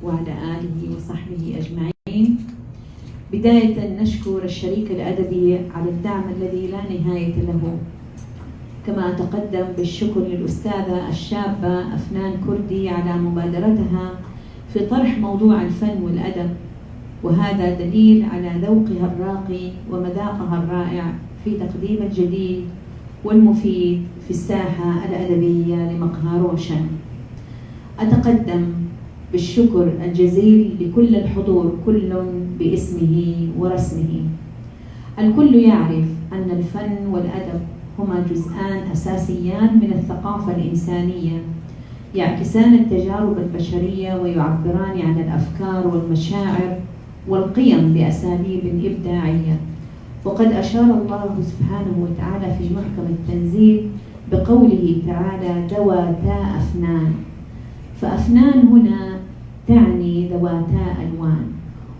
وعلى آله وصحبه أجمعين. بداية نشكر الشريك الأدبي على الدعم الذي لا نهاية له، كما أتقدم بالشكر للأستاذة الشابة أفنان كردي على مبادرتها في طرح موضوع الفن والأدب، وهذا دليل على ذوقها الراقي ومذاقها الرائع في تقديم الجديد والمفيد في الساحة الأدبية لمقهى روشن. أتقدم بالشكر الجزيل لكل الحضور، كل باسمه ورسمه. الكل يعرف أن الفن والأدب هما جزءان أساسيان من الثقافة الإنسانية، يعكسان التجارب البشرية ويعبران عن الأفكار والمشاعر والقيم بأساليب إبداعية. وقد أشار الله سبحانه وتعالى في محكم التنزيل بقوله تعالى ذواتا أفنان، فأفنان هنا تعني ذواتا ألوان.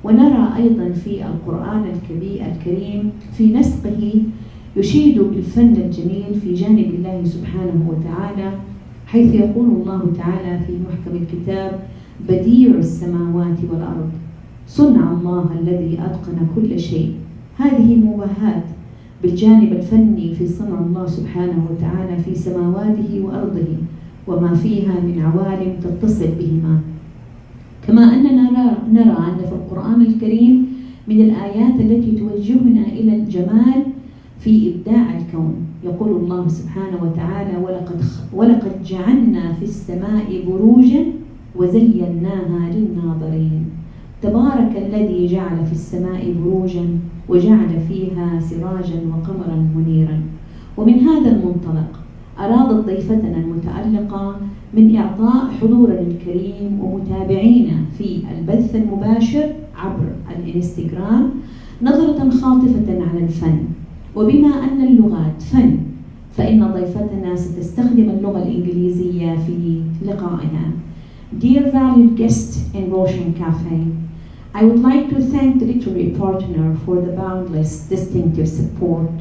ونرى أيضا في القرآن الكريم في نسقه يشيد بالفن الجميل في جانب الله سبحانه وتعالى، حيث يقول الله تعالى في محكم الكتاب بديع السماوات والأرض صنع الله الذي أتقن كل شيء. هذه مباهات بالجانب الفني في صنع الله سبحانه وتعالى في سماواته وأرضه وما فيها من عوالم تتصل بهما. كما أننا نرى أن في القرآن الكريم من الآيات التي توجهنا إلى الجمال في إبداع الكون. يقول الله سبحانه وتعالى ولقد جعلنا في السماء بروجا وزيناها للناظرين. تبارك الذي جعل في السماء بروجا وجعل فيها سراجا وقمرا منيرا. ومن هذا المنطلق أرادت ضيفتنا المتألقة من إعطاء حضورنا الكريم ومتابعينا في البث المباشر عبر الإنستغرام نظرة خاطفة على الفن. وبما أن اللغات فن، فإن ضيفتنا ستستخدم اللغة الإنجليزية في لقائها. Dear valued guests in Roshan Cafe, I would like to thank the literary partner for the boundless distinctive support.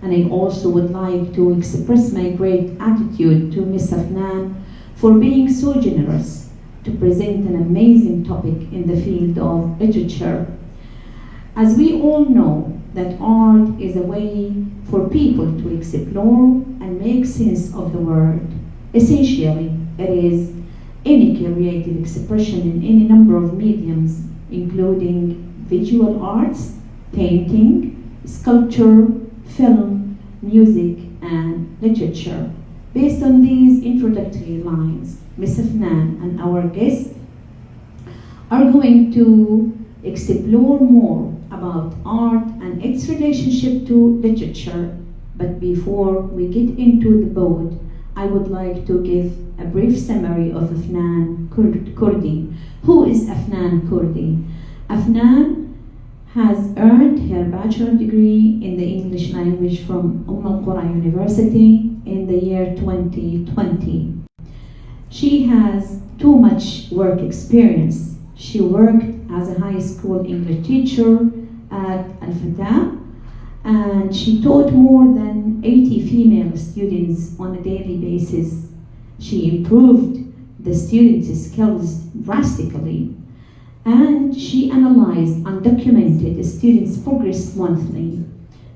And I also would like to express my great gratitude to Ms. Afnan for being so generous to present an amazing topic in the field of literature. As we all know that art is a way for people to explore and make sense of the world. Essentially, it is any creative expression in any number of mediums, including visual arts, painting, sculpture, film, music, and literature. Based on these introductory lines, Ms. Afnan and our guests are going to explore more about art and its relationship to literature. But before we get into the boat, I would like to give a brief summary of Afnan Kurdi. Who is Afnan Kurdi? Afnan has earned her bachelor degree in the English language from Al-Qura University in the year 2020. She has too much work experience. She worked as a high school English teacher at Al-Fatah, and she taught more than 80 female students on a daily basis. She improved the students' skills drastically, and she analyzed and documented the students' progress monthly.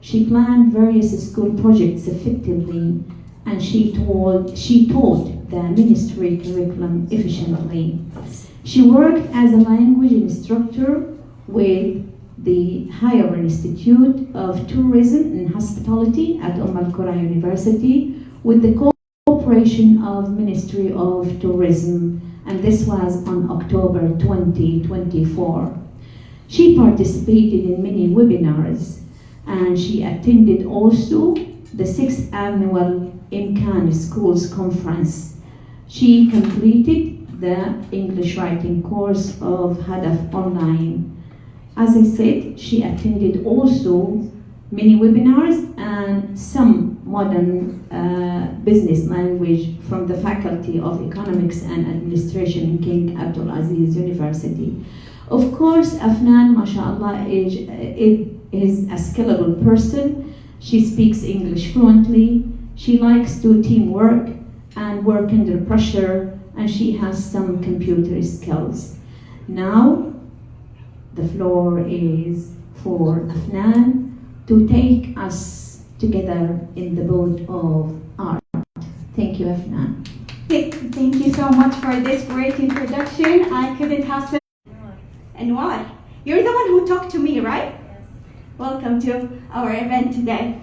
She planned various school projects effectively, and she taught the ministry curriculum efficiently. She worked as a language instructor with the Higher Institute of Tourism and Hospitality at Al-Qura University with the cooperation of Ministry of Tourism, and this was on October 2024. She participated in many webinars, and she attended also the 6th annual Imkan Schools Conference. She completed the English writing course of Hadaf Online. As I said, she attended also many webinars and some modern business language from the Faculty of Economics and Administration in King Abdulaziz University. Of course, Afnan, mashallah, is a skillable person. She speaks English fluently. She likes to teamwork and work under pressure, and she has some computer skills. Now, the floor is for Afnan to take us together in the boat of art. Thank you, Afnan. Thank you so much for this great introduction. I couldn't have said. And why? You're the one who talked to me, right? Yes. Welcome to our event today.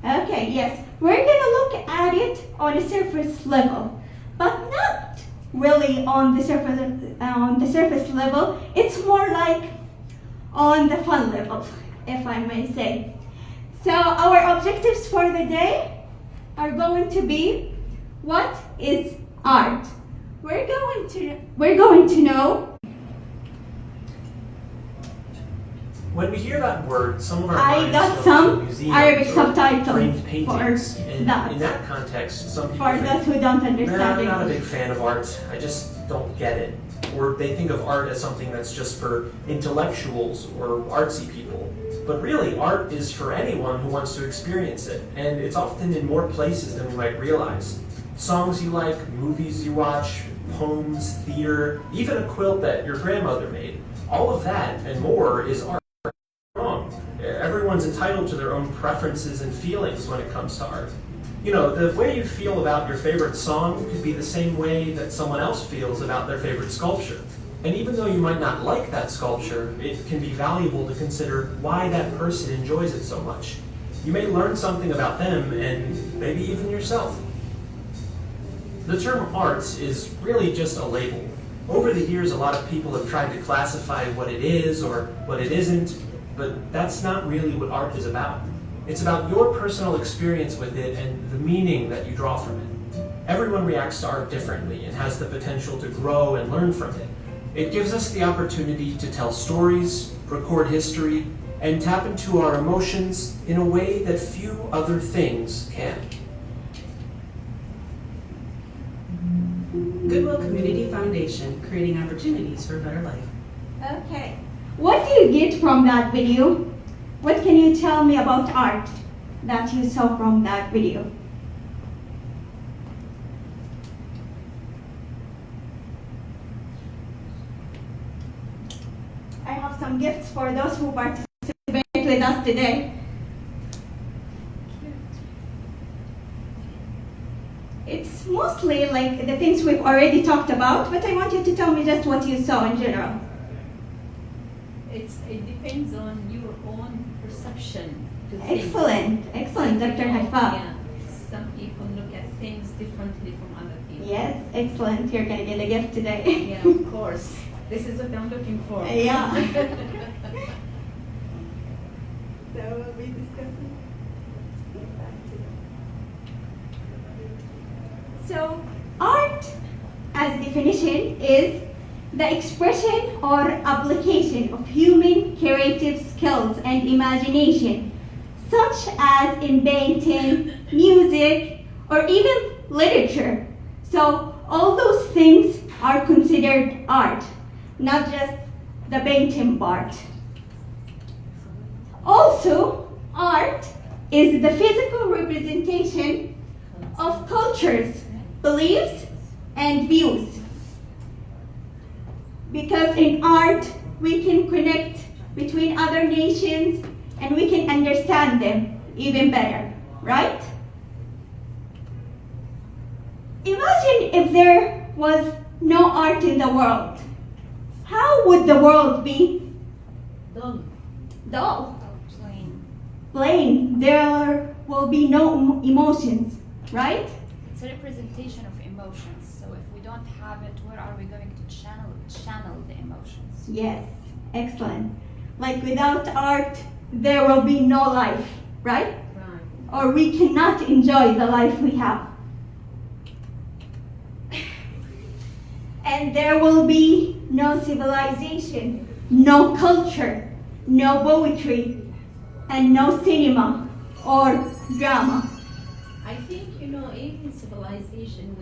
Okay, yes, we're gonna look at it on a surface level, but not really on the surface level. It's more like on the fun level, if I may say. So our objectives for the day are going to be, what is art? We're going to know. When we hear that word, some of our I minds got go some to museums Arabic or subtitles framed paintings. for And that. in that context, some people For think, those who don't "Nah, understand I'm not a English. big fan of art. I just don't get it." Or they think of art as something that's just for intellectuals or artsy people. But really, art is for anyone who wants to experience it. And it's often in more places than we might realize. Songs you like, movies you watch, poems, theater, even a quilt that your grandmother made. All of that and more is art. Wrong. Everyone's entitled to their own preferences and feelings when it comes to art. You know, the way you feel about your favorite song could be the same way that someone else feels about their favorite sculpture. And even though you might not like that sculpture, it can be valuable to consider why that person enjoys it so much. You may learn something about them and maybe even yourself. The term arts is really just a label. Over the years, a lot of people have tried to classify what it is or what it isn't, but that's not really what art is about. It's about your personal experience with it and the meaning that you draw from it. Everyone reacts to art differently and has the potential to grow and learn from it. It gives us the opportunity to tell stories, record history, and tap into our emotions in a way that few other things can. Goodwill Community Foundation, creating opportunities for a better life. Okay. What do you get from that video? What can you tell me about art that you saw from that video? I have some gifts for those who participate with us today. It's mostly like the things we've already talked about, but I want you to tell me just what you saw in general. It depends on your own perception to things. Excellent, Dr. Haifa. Yeah, some people look at things differently from other people. Yes, excellent. You're going to get a gift today. Yeah, of course. This is what I'm looking for. Yeah. So we'll be discussing. So art, as definition, is the expression or application of human creative skills and imagination, such as in painting, music, or even literature. So all those things are considered art, not just the painting part. Also, art is the physical representation of cultures, beliefs, and views. Because in art, we can connect between other nations and we can understand them even better, right? Imagine if there was no art in the world. How would the world be? Dull. Dull. Plain. Plain. There will be no emotions, right? It's a representation of emotions. So if we don't have it, where are we going to channel the emotions? Yes, excellent. Like without art, there will be no life, right? Right. Or we cannot enjoy the life we have. And there will be no civilization, no culture, no poetry, and no cinema or drama. I think, even civilization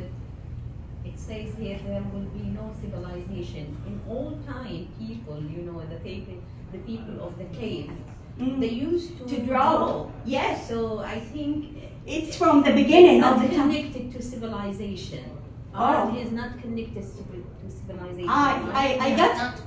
it says here there will be no civilization. In all time, people, the people of the cave, they used to draw. Yes. So I think It's from the beginning it's of not the time. connected to civilization. Oh. Art is not connected to civilization. I got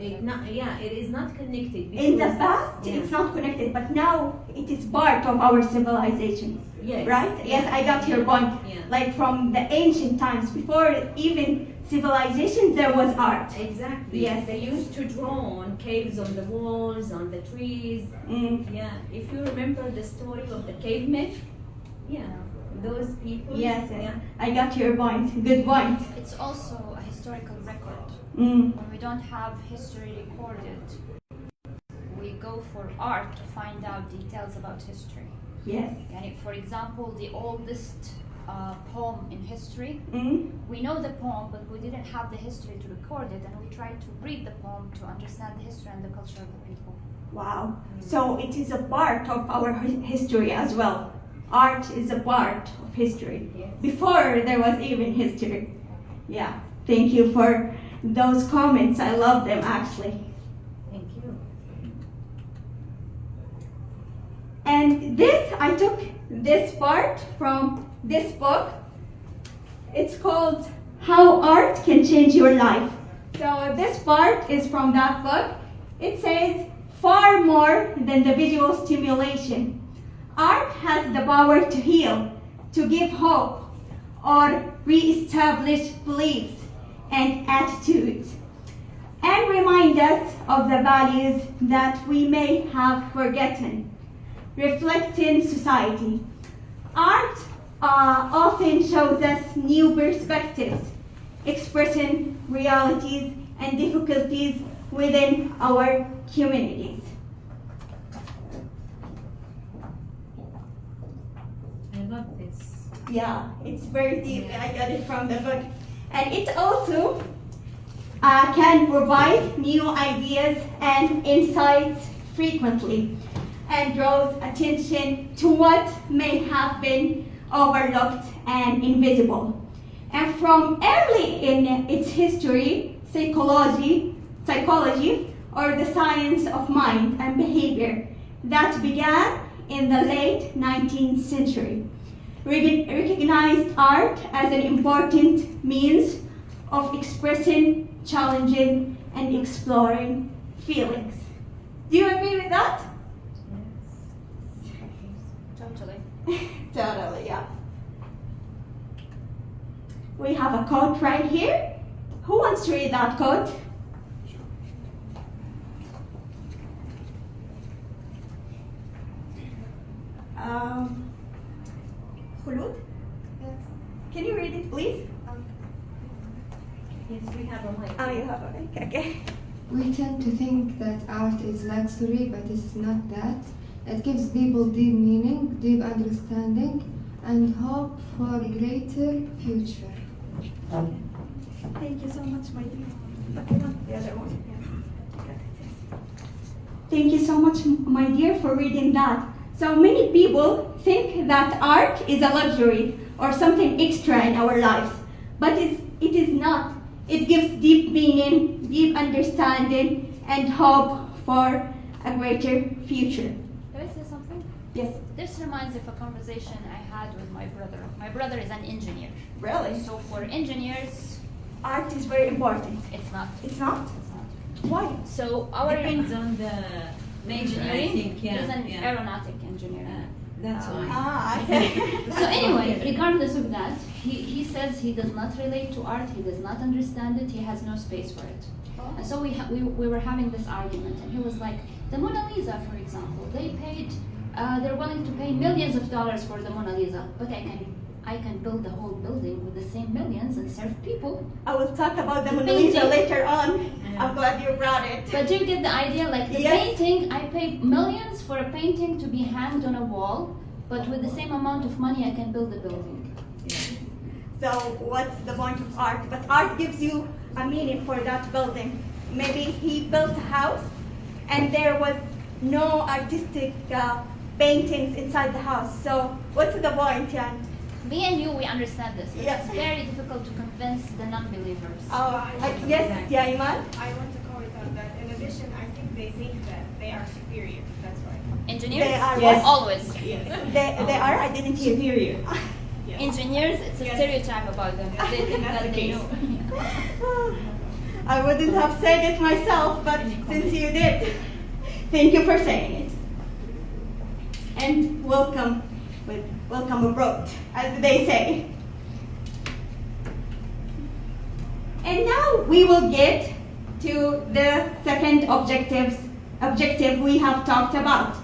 it is not connected. In the because- past, yeah. it's not connected, but now it is part of our civilization. Yes. Right? Yes, I got your point. Yeah. Like from the ancient times, before even civilization, there was art. Exactly. Yes. They used to draw on caves on the walls, on the trees. Mm. Yeah. If you remember the story of the cave myth, yeah, those people. Yes, yes. Yeah. I got your point. Good point. It's also a historical record. Mm. When we don't have history recorded, we go for art to find out details about history. Yes. And for example, the oldest poem in history, Mm. we know the poem, but we didn't have the history to record it, and we tried to read the poem to understand the history and the culture of the people. Wow. So it is a part of our history as well. Art is a part of history. Yes. Before there was even history. Yeah. Thank you for those comments. I love them actually. Thank you. And this, I took this part from this book. It's called How Art Can Change Your Life. So this part is from that book. It says, far more than the visual stimulation, art has the power to heal, to give hope, or re-establish beliefs and attitudes, and remind us of the values that we may have forgotten. Reflecting society. Art often shows us new perspectives, expressing realities and difficulties within our communities. I love this. Yeah, it's very deep. I got it from the book. And it also can provide new ideas and insights frequently, and draws attention to what may have been overlooked and invisible. And from early in its history, psychology, or the science of mind and behavior that began in the late 19th century, recognized art as an important means of expressing, challenging, and exploring feelings. Do you agree with that? Totally. Totally, yeah. We have a quote right here. Who wants to read that quote? Khulud? Can you read it, please? Yes, we have a mic. Oh, you have a mic. Okay. We tend to think that art is luxury, but it's not that. It gives people deep meaning, deep understanding, and hope for a greater future. Thank you so much, my dear. Okay, the other one. Thank you so much, my dear, for reading that. So many people think that art is a luxury or something extra in our lives, but it is not. It gives deep meaning, deep understanding, and hope for a greater future. Can I say something? Yes, This reminds me of a conversation I had with my brother. My brother is an engineer. really. So for engineers, Art is very important. it's not. It's not? It's not. Why? So our Depends on the major, I engineering, think. Yeah. he's an yeah. aeronautic engineer. That's why. Ah, okay. So anyway, regardless of that, he says he does not relate to art, he does not understand it, he has no space for it. And so we were having this argument, and he was like, the Mona Lisa, for example, they're willing to pay millions of dollars for the Mona Lisa, but I can build the whole building with the same millions and serve people. I will talk about the Mona Lisa Painting. later on. Yeah. I'm glad you brought it. But do you get the idea? Like the Yes. painting, I pay millions for a painting to be hanged on a wall, but with the same amount of money, I can build a building. So what's the point of art? But art gives you a meaning for that building. Maybe he built a house and there was no artistic paintings inside the house. So what's the point, Jan? Me and you, we understand this. But Yes. It's very difficult to convince the non-believers. Yes, yeah, Iman? I want to comment on that. In addition, I think they think that they are superior. That's why. Engineers, They are yes. what? Always. Yes. They are? I didn't hear. Superior. Yes. Engineers, it's a Yes. stereotype about them. They think That's that the they case. know. I wouldn't have said it myself, but since you did, thank you for saying it. And welcome abroad, as they say. And now we will get to the second objective we have talked about.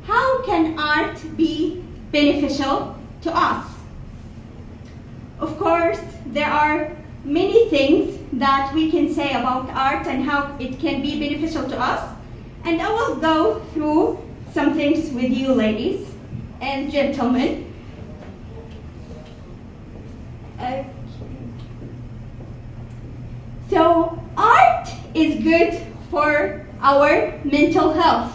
How can art be beneficial to us? Of course, there are many things that we can say about art and how it can be beneficial to us. And I will go through some things with you, ladies and gentlemen. So, art is good for our mental health.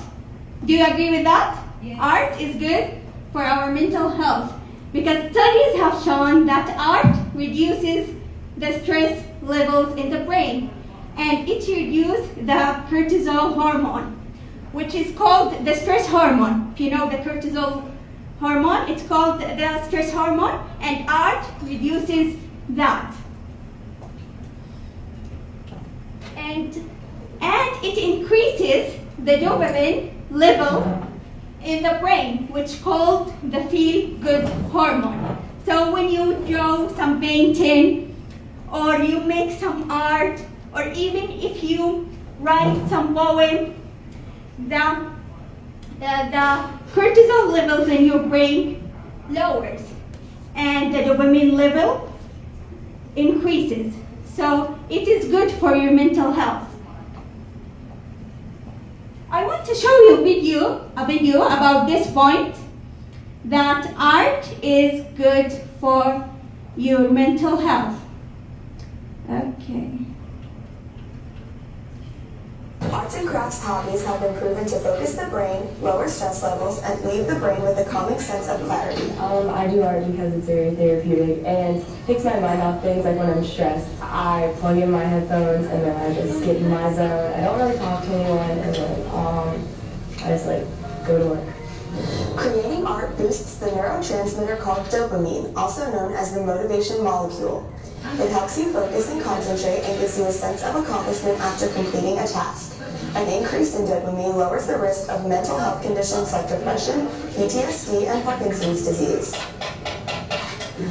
Do you agree with that? Yes. Art is good for our mental health because studies have shown that art reduces the stress levels in the brain, and it reduces the cortisol hormone, which is called the stress hormone. If you know the cortisol hormone, it's called the stress hormone, and art reduces that. And it increases the dopamine level in the brain, which is called the feel-good hormone. So when you draw some painting, or you make some art, or even if you write some poem, the cortisol levels in your brain lowers, and the dopamine level increases. So it is good for your mental health. I want to show you a video about this point, that art is good for your mental health. Okay. Arts and crafts hobbies have been proven to focus the brain, lower stress levels, and leave the brain with a calming sense of clarity. I do art because it's very therapeutic and takes my mind off things. Like when I'm stressed, I plug in my headphones and then I just get in my zone. I don't really talk to anyone, and then I just go to work. Creating art boosts the neurotransmitter called dopamine, also known as the motivation molecule. It helps you focus and concentrate and gives you a sense of accomplishment after completing a task. An increase in dopamine lowers the risk of mental health conditions like depression, PTSD, and Parkinson's disease.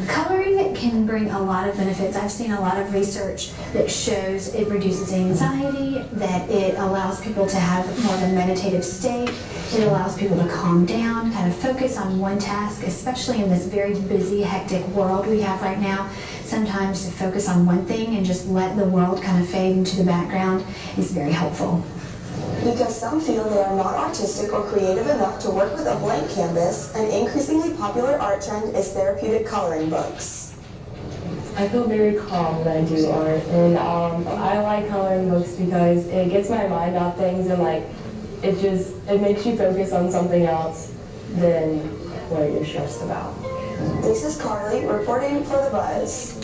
Coloring can bring a lot of benefits. I've seen a lot of research that shows it reduces anxiety, that it allows people to have more of a meditative state. It allows people to calm down, kind of focus on one task, especially in this very busy, hectic world we have right now. Sometimes to focus on one thing and just let the world kind of fade into the background is very helpful. Because some feel they are not artistic or creative enough to work with a blank canvas, an increasingly popular art trend is therapeutic coloring books. I feel very calm when I do art, and I like coloring books because it gets my mind off things, and it makes you focus on something else than what you're stressed about. This is Carly reporting for The Buzz.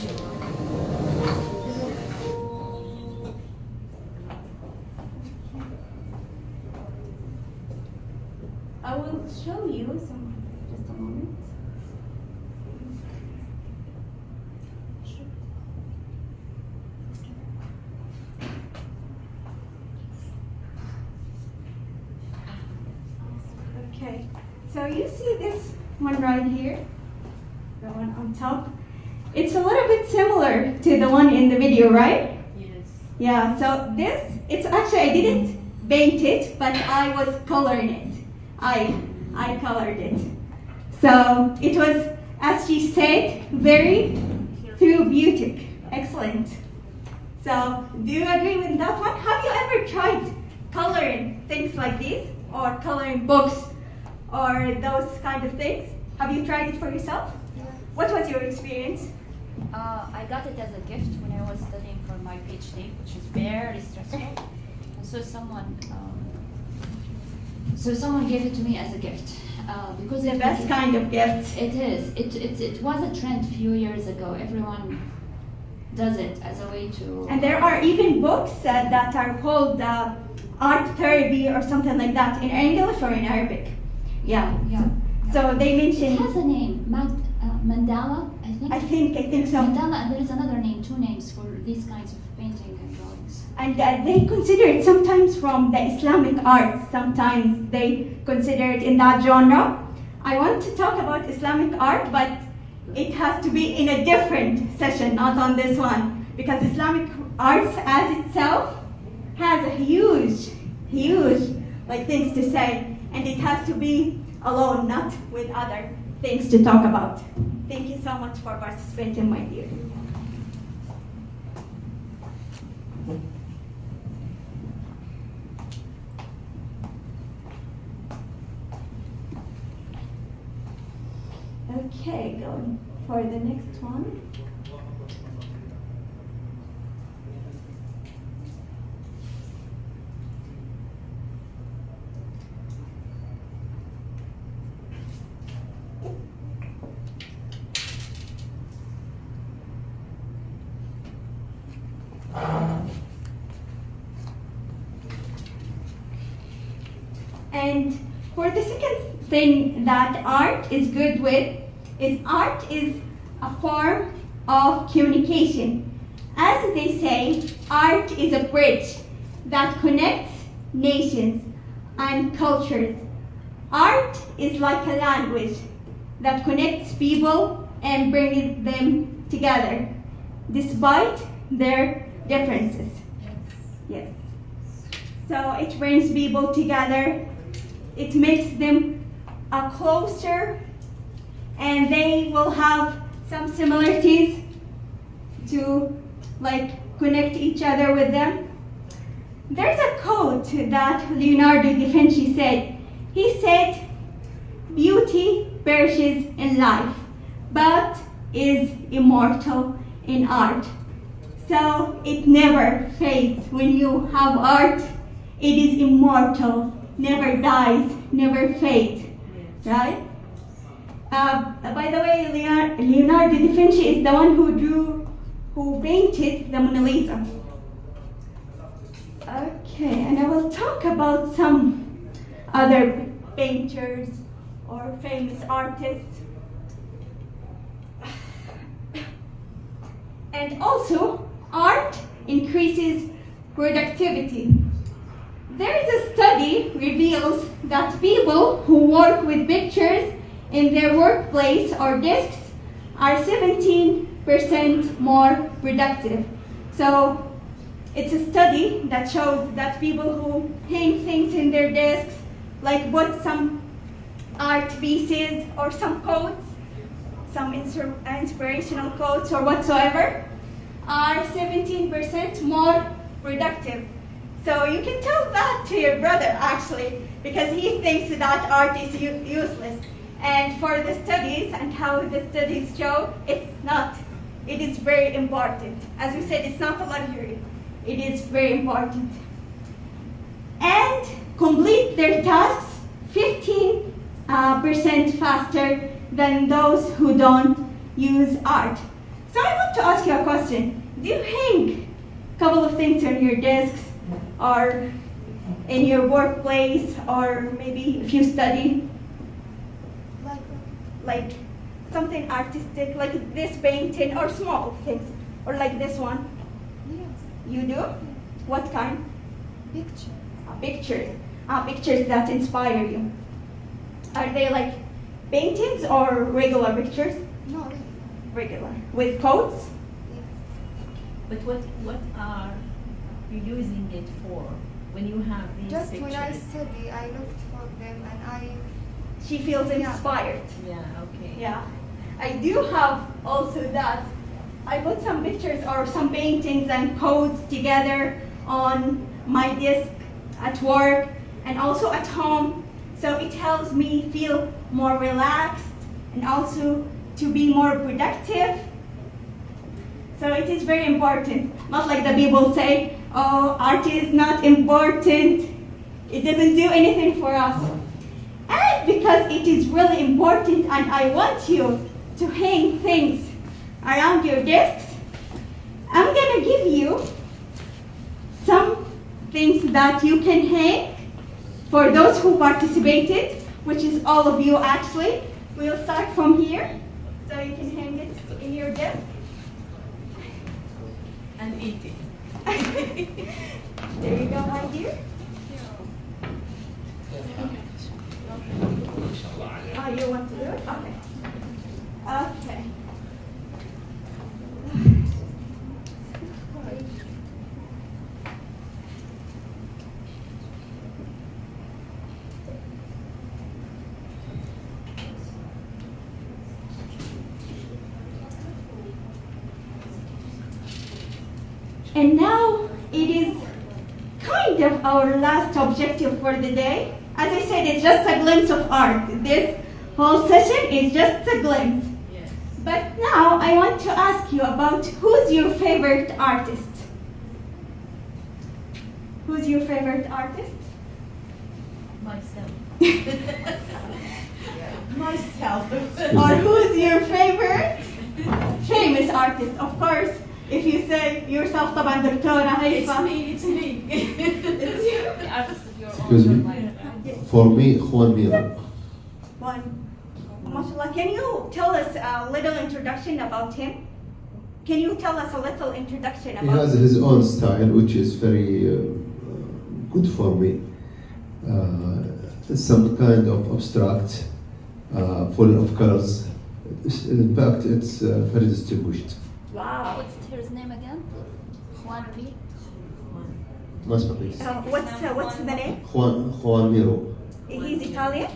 I will show you some, just a moment. Okay, so you see this one right here, the one on top. It's a little bit similar to the one in the video, right? Yes. Yeah, so it's actually, I didn't paint it, but I was coloring it. I colored it. So it was, as she said, very therapeutic. Excellent. So do you agree with that one? Have you ever tried coloring things like this, or coloring books, or those kind of things? Have you tried it for yourself? Yeah. What was your experience? I got it as a gift when I was studying for my PhD, which is very stressful. And so someone gave it to me as a gift. Because The best kind of gift. It is. It was a trend a few years ago. Everyone does it as a way to. And there are even books that are called art therapy or something like that in English or in Arabic. Yeah. Yeah. So they mentioned. It has a name. Mandala. I I think so. Mandala, there is another name, 2 names for these kinds of painting and drawings. And they consider it sometimes from the Islamic arts. Sometimes they consider it in that genre. I want to talk about Islamic art, but it has to be in a different session, not on this one. Because Islamic arts as itself has a huge things to say. And it has to be alone, not with other things to talk about. Thank you so much for participating, my dear. Okay, going for the next one. And for the second thing that art is good with is art is a form of communication. As they say, art is a bridge that connects nations and cultures. Art is like a language that connects people and brings them together, despite their differences. Yes. So it brings people together. It makes them closer, and they will have some similarities to connect each other with them. There's a quote that Leonardo da Vinci said. He said, "Beauty perishes in life, but is immortal in art." So it never fades. When you have art, it is immortal, never dies, never fades, right? By the way, Leonardo da Vinci is the one who painted the Mona Lisa. Okay, and I will talk about some other painters or famous artists. And also, art increases productivity. There is a study reveals that people who work with pictures in their workplace or desks are 17% more productive. So it's a study that shows that people who hang things in their desks, like put some art pieces or some quotes, some inspirational quotes or whatsoever, are 17% more productive. So you can tell that to your brother actually, because he thinks that art is useless. And for the studies and how the studies show, it's not. It is very important. As we said, it's not a luxury. It is very important. And complete their tasks 15% faster than those who don't use art. So I want to ask you a question. Do you hang a couple of things on your desks or in your workplace, or maybe if you study? Like something artistic, like this painting, or small things, or like this one? Yes. You do? What kind? Picture. Pictures. Pictures that inspire you. Are they like paintings or regular pictures? No. Regular. With quotes? Yes. But what are you using it for when you have these Just pictures? when I study, I looked for them and She feels inspired. Yeah, okay. Yeah. I do have also that. I put some pictures or some paintings and quotes together on my desk at work and also at home. So it helps me feel more relaxed and also to be more productive. So it is very important. Not like the people say, oh, art is not important. It doesn't do anything for us. And because it is really important and I want you to hang things around your desks, I'm going to give you some things that you can hang for those who participated, which is all of you actually. We'll start from here. so you can hang it in your desk. And eat it. There you go, my dear. Oh, you want to do it? Okay. Okay. And now it is kind of our last objective for the day. As I said, it's just a glimpse of art. This whole session is just a glimpse. Yes. But now I want to ask you about who's your favorite artist? Who's your favorite artist? Myself. Myself. Or who's your favorite famous artist? Of course, if you say yourself, طبعا دكتورة هيفاء. It's me. It's you. The artist of your Excuse own me? life. For me, Juan Mira. One. MashaAllah, can you tell us a little introduction about him? Can you tell us a little introduction He about has his own style, which is very good for me. It's some kind of abstract, full of colors. In fact, it's very distinguished. Wow. What's his name again? Juan P. Last but least. What's the name? Juan Miro. He's Italian?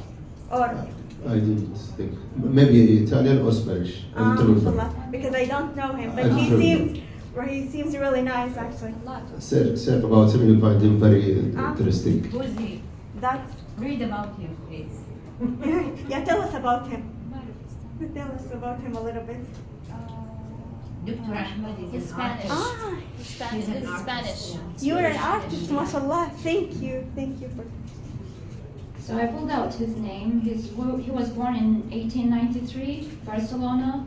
Or? I didn't think. Maybe Italian or Spanish. I don't remember. MashaAllah, because I don't know him, I but don't he seems really nice actually. Say about him, you'll find him very interesting. Who's he? That's Read about him, please. yeah. Tell us about him. Tell us about him a little bit. Dr. Ahmed is He's an Spanish. artist. He's Spanish. He's an He's artist, Spanish. yeah. You're an artist, mashallah. Thank you for. So I pulled out his name. He was born in 1893, Barcelona,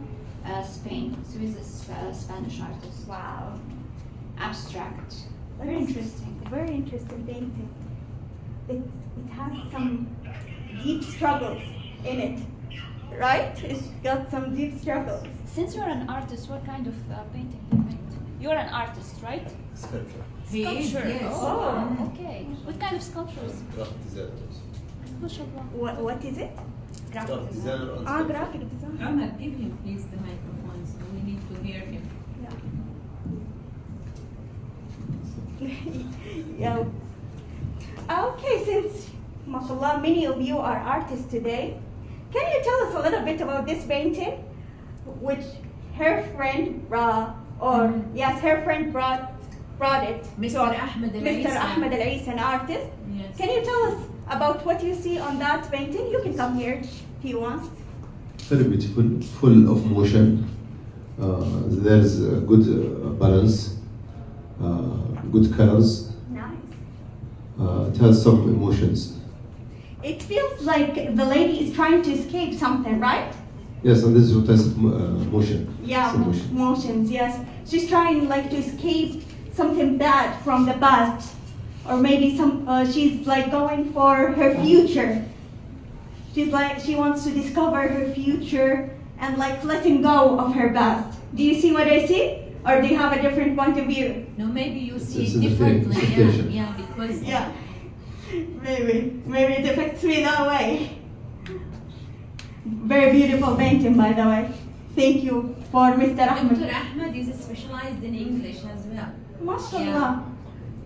Spain. So he's a Spanish artist. Wow. Abstract. Very interesting. Very interesting painting. It has some deep struggles in it, right? It's got some deep struggles. Since you're an artist, what kind of painting do you paint? You're an artist, right? Sculpture. He is, Sculpture. yes. Oh, okay. What kind of sculptures? Graphic designer. MashaAllah. What is it? Graphic designer and Graphic design. Ahmed, give him please the microphone so we need to hear him. Yeah. Okay, since mashallah many of you are artists today, can you tell us a little bit about this painting, which her friend brought it. Mr. Ahmed Mr. Ahmed Al-Isa, an artist. Yes. Can you tell us about what you see on that painting? You can come here if you want. Very beautiful, full of motion. There's a good balance, good colors. Nice. It has some emotions. It feels like the lady is trying to escape something, right? Yes, and this is what I said, motion. Yeah, Some motion. motions, yes. She's trying like to escape something bad from the past. Or maybe she's like going for her future. She wants to discover her future and like letting go of her past. Do you see what I see? Or do you have a different point of view? No, maybe you see It's it a differently. different Yeah, because Yeah. Maybe it affects me that way. Very beautiful painting, by the way. Thank you for Mr. Ahmed. Dr. Ahmed is specialized in English as well. MashaAllah.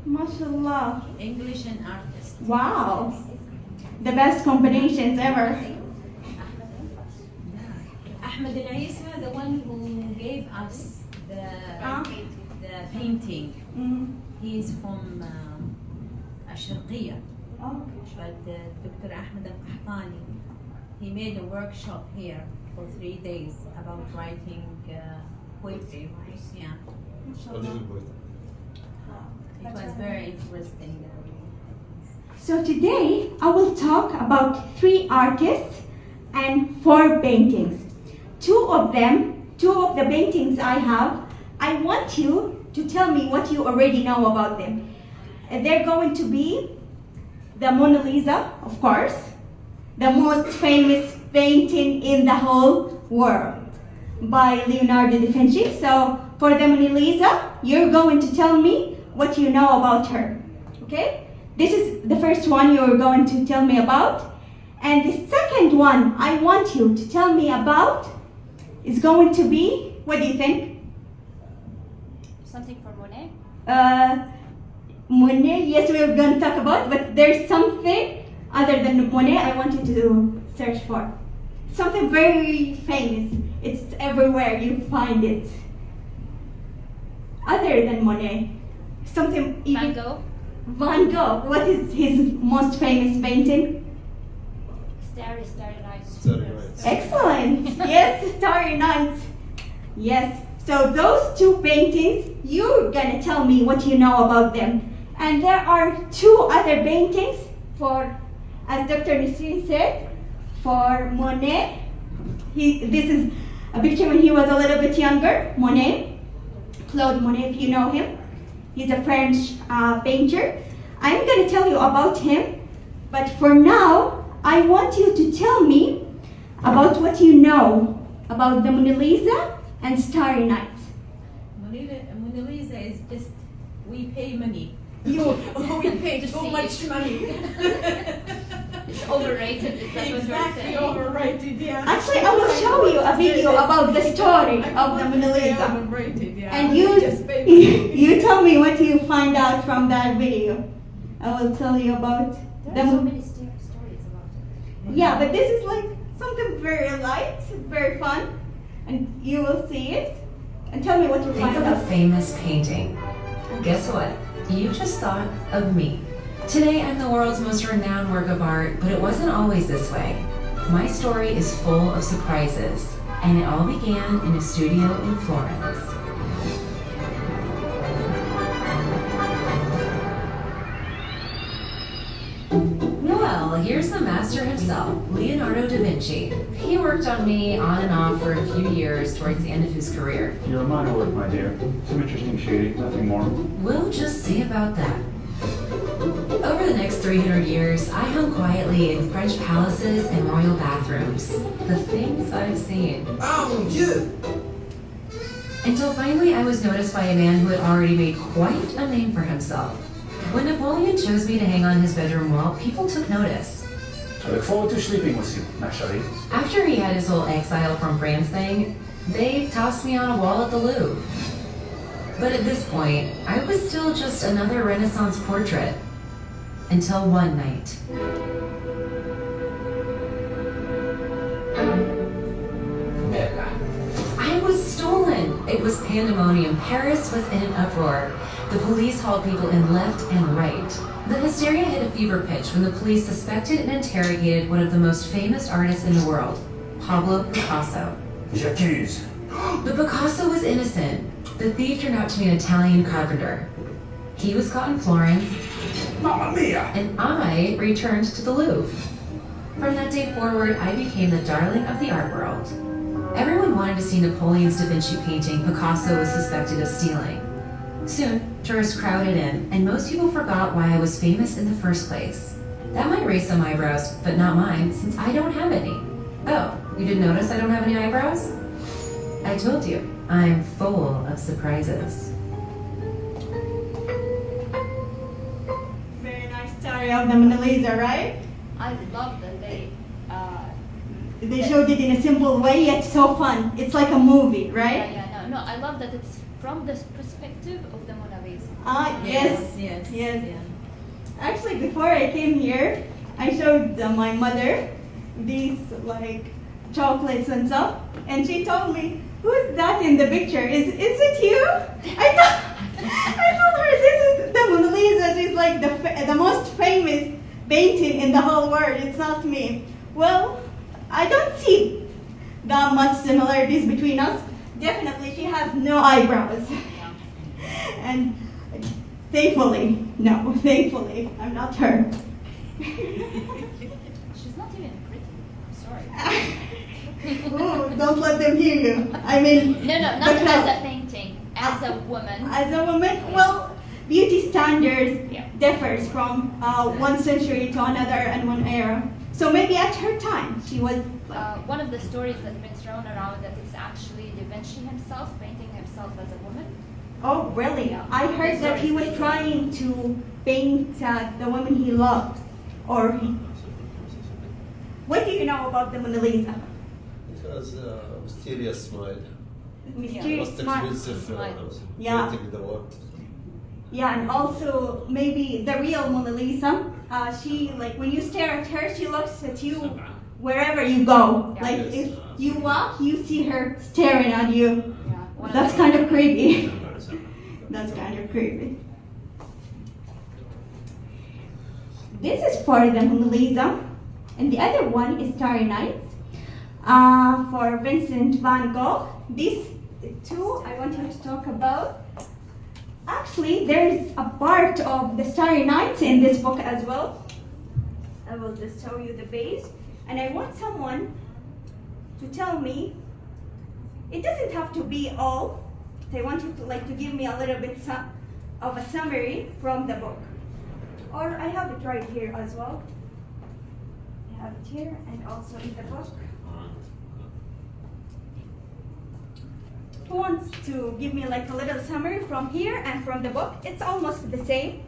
MashaAllah. English and artist. Wow. The best combinations ever. Ahmed Al-Isa, the one who gave us the painting. He is from Asharqiyya. But Dr. Ahmed Al-Qahtani, he made a workshop here for 3 days about writing poetry. Yeah. It was very interesting. So today I will talk about 3 artists and 4 paintings. Two of the paintings I have, I want you to tell me what you already know about them. They're going to be the Mona Lisa, of course, the most famous painting in the whole world. by Leonardo da Vinci. So for the Mona Lisa, you're going to tell me what you know about her. Okay? This is the first one you're going to tell me about. And the second one I want you to tell me about is going to be, what do you think? Something for Monet? Monet, yes, we're going to talk about, but there's something other than Monet I want you to search for. Something very famous. It's everywhere, you find it. Other than Monet. Something even... Van Gogh? Van Gogh. What is his most famous painting? Starry Night. Starry Night. Excellent. Yes, Starry Night. Yes. So those two paintings, you're gonna tell me what you know about them. And there are two other paintings for, as Dr. Nisreen said, for Monet. This is a picture when he was a little bit younger, Monet. Claude Monet, if you know him. He's a French painter. I'm gonna tell you about him, but for now, I want you to tell me about what you know about the Mona Lisa and Starry Night. Mona Lisa is just, we pay money. We pay too much money. It's overrated, is that what you're Exactly, saying? overrated, yeah. Actually, I will show you a video about the story of the Mona Lisa. Overrated, yeah. And Just pay you tell me what you find out from that video. I will tell you about There are so many stories about it. Yeah, but this is like something very light, very fun, and you will see it. And tell me what you Think find of out. a famous painting. Guess what? You just thought of me. Today I'm the world's most renowned work of art, but it wasn't always this way. My story is full of surprises, and it all began in a studio in Florence. Well, here's the master himself, Leonardo da Vinci. He worked on me on and off for a few years towards the end of his career. You're a minor work, my dear. Some interesting shading, nothing more. We'll just see about that. Over the next 300 years, I hung quietly in French palaces and royal bathrooms. The things I've seen. Oh, mon Dieu! Until finally I was noticed by a man who had already made quite a name for himself. When Napoleon chose me to hang on his bedroom wall, people took notice. I look forward to sleeping with you, ma chérie. After he had his whole exile from France thing, they tossed me on a wall at the Louvre. But at this point, I was still just another Renaissance portrait. Until one night. Bella. I was stolen! It was pandemonium. Paris was in an uproar. The police hauled people in left and right. The hysteria hit a fever pitch when the police suspected and interrogated one of the most famous artists in the world, Pablo Picasso. J'accuse. But Picasso was innocent. The thief turned out to be an Italian carpenter. He was caught in Florence, Mamma mia! and I returned to the Louvre. From that day forward, I became the darling of the art world. Everyone wanted to see Napoleon's Da Vinci painting Picasso was suspected of stealing. Soon, tourists crowded in, and most people forgot why I was famous in the first place. That might raise some eyebrows, but not mine, since I don't have any. Oh, you didn't notice I don't have any eyebrows? I told you, I'm full of surprises. Very nice story of the Mona Lisa, right? I love that They showed it in a simple way, yet so fun. It's like a movie, right? No, I love that it's from the perspective of the Mona Lisa. Yes. Actually, before I came here, I showed my mother these like chocolates and stuff, and she told me, "Who's that in the picture? Is it you?" I told her this is the Mona Lisa. She's like the most famous painting in the whole world. It's not me. Well, I don't see that much similarities between us. Definitely, she has no eyebrows. And thankfully, I'm not her. She's not even pretty. I'm sorry. Ooh, don't let them hear you. I mean, No, not as a painting, as a woman. As a woman, well, beauty standards differs from one century to another and one era. So maybe at her time, she was... One of the stories that's been thrown around that it's actually Da Vinci himself painting himself as a woman. Oh, really? Yeah. I heard that he was trying to paint the woman he loves. Or what do you know about the Mona Lisa? It has a mysterious smile. Mysterious Most smile. expensive Yeah. painting in the world. Yeah, and also maybe the real Mona Lisa. She, like, when you stare at her, she looks at you wherever you go. Yeah. Like, Yes. if you walk, you see her staring at you. Yeah. That's kind of creepy. That's kind of creepy. This is for the Mona Lisa, and the other one is Starry Nights for Vincent van Gogh. These two I want you to talk about. Actually, there's a part of the Starry Nights in this book as well. I will just show you the base, and I want someone to tell me. It doesn't have to be all. I want you to give me a little bit of a summary from the book. Or I have it right here as well. I have it here and also in the book. Who wants to give me like a little summary from here and from the book? It's almost the same.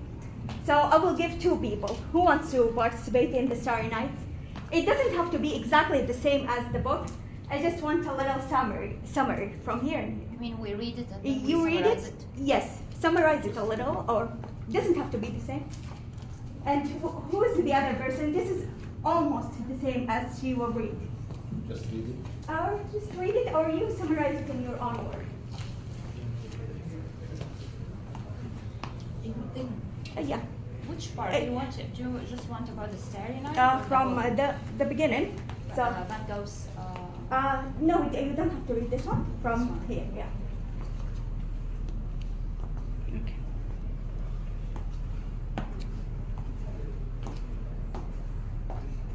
So I will give two people. Who wants to participate in the Starry Nights? It doesn't have to be exactly the same as the book. I just want a little summary from here. I mean, we read it and then You we read summarize it? Yes. Summarize it a little, or doesn't have to be the same. And who is the other person? This is almost the same as she will read. Just read it. Or just read it, or you summarize it in your own words. Yeah. Which part do you want? Do you just want about the Starry Night? or From book? the beginning. So Van Gogh's. no, you don't have to read this one. From here, yeah. Okay.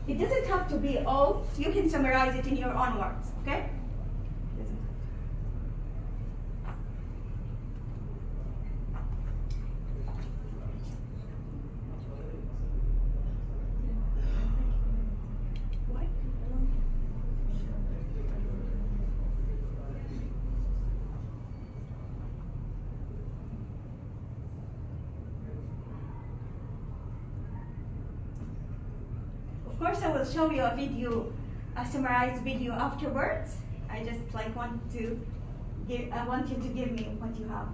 It doesn't have to be all. You can summarize it in your own words, okay? Of course, I will show you a video, a summarized video afterwards. I just want you to give me what you have.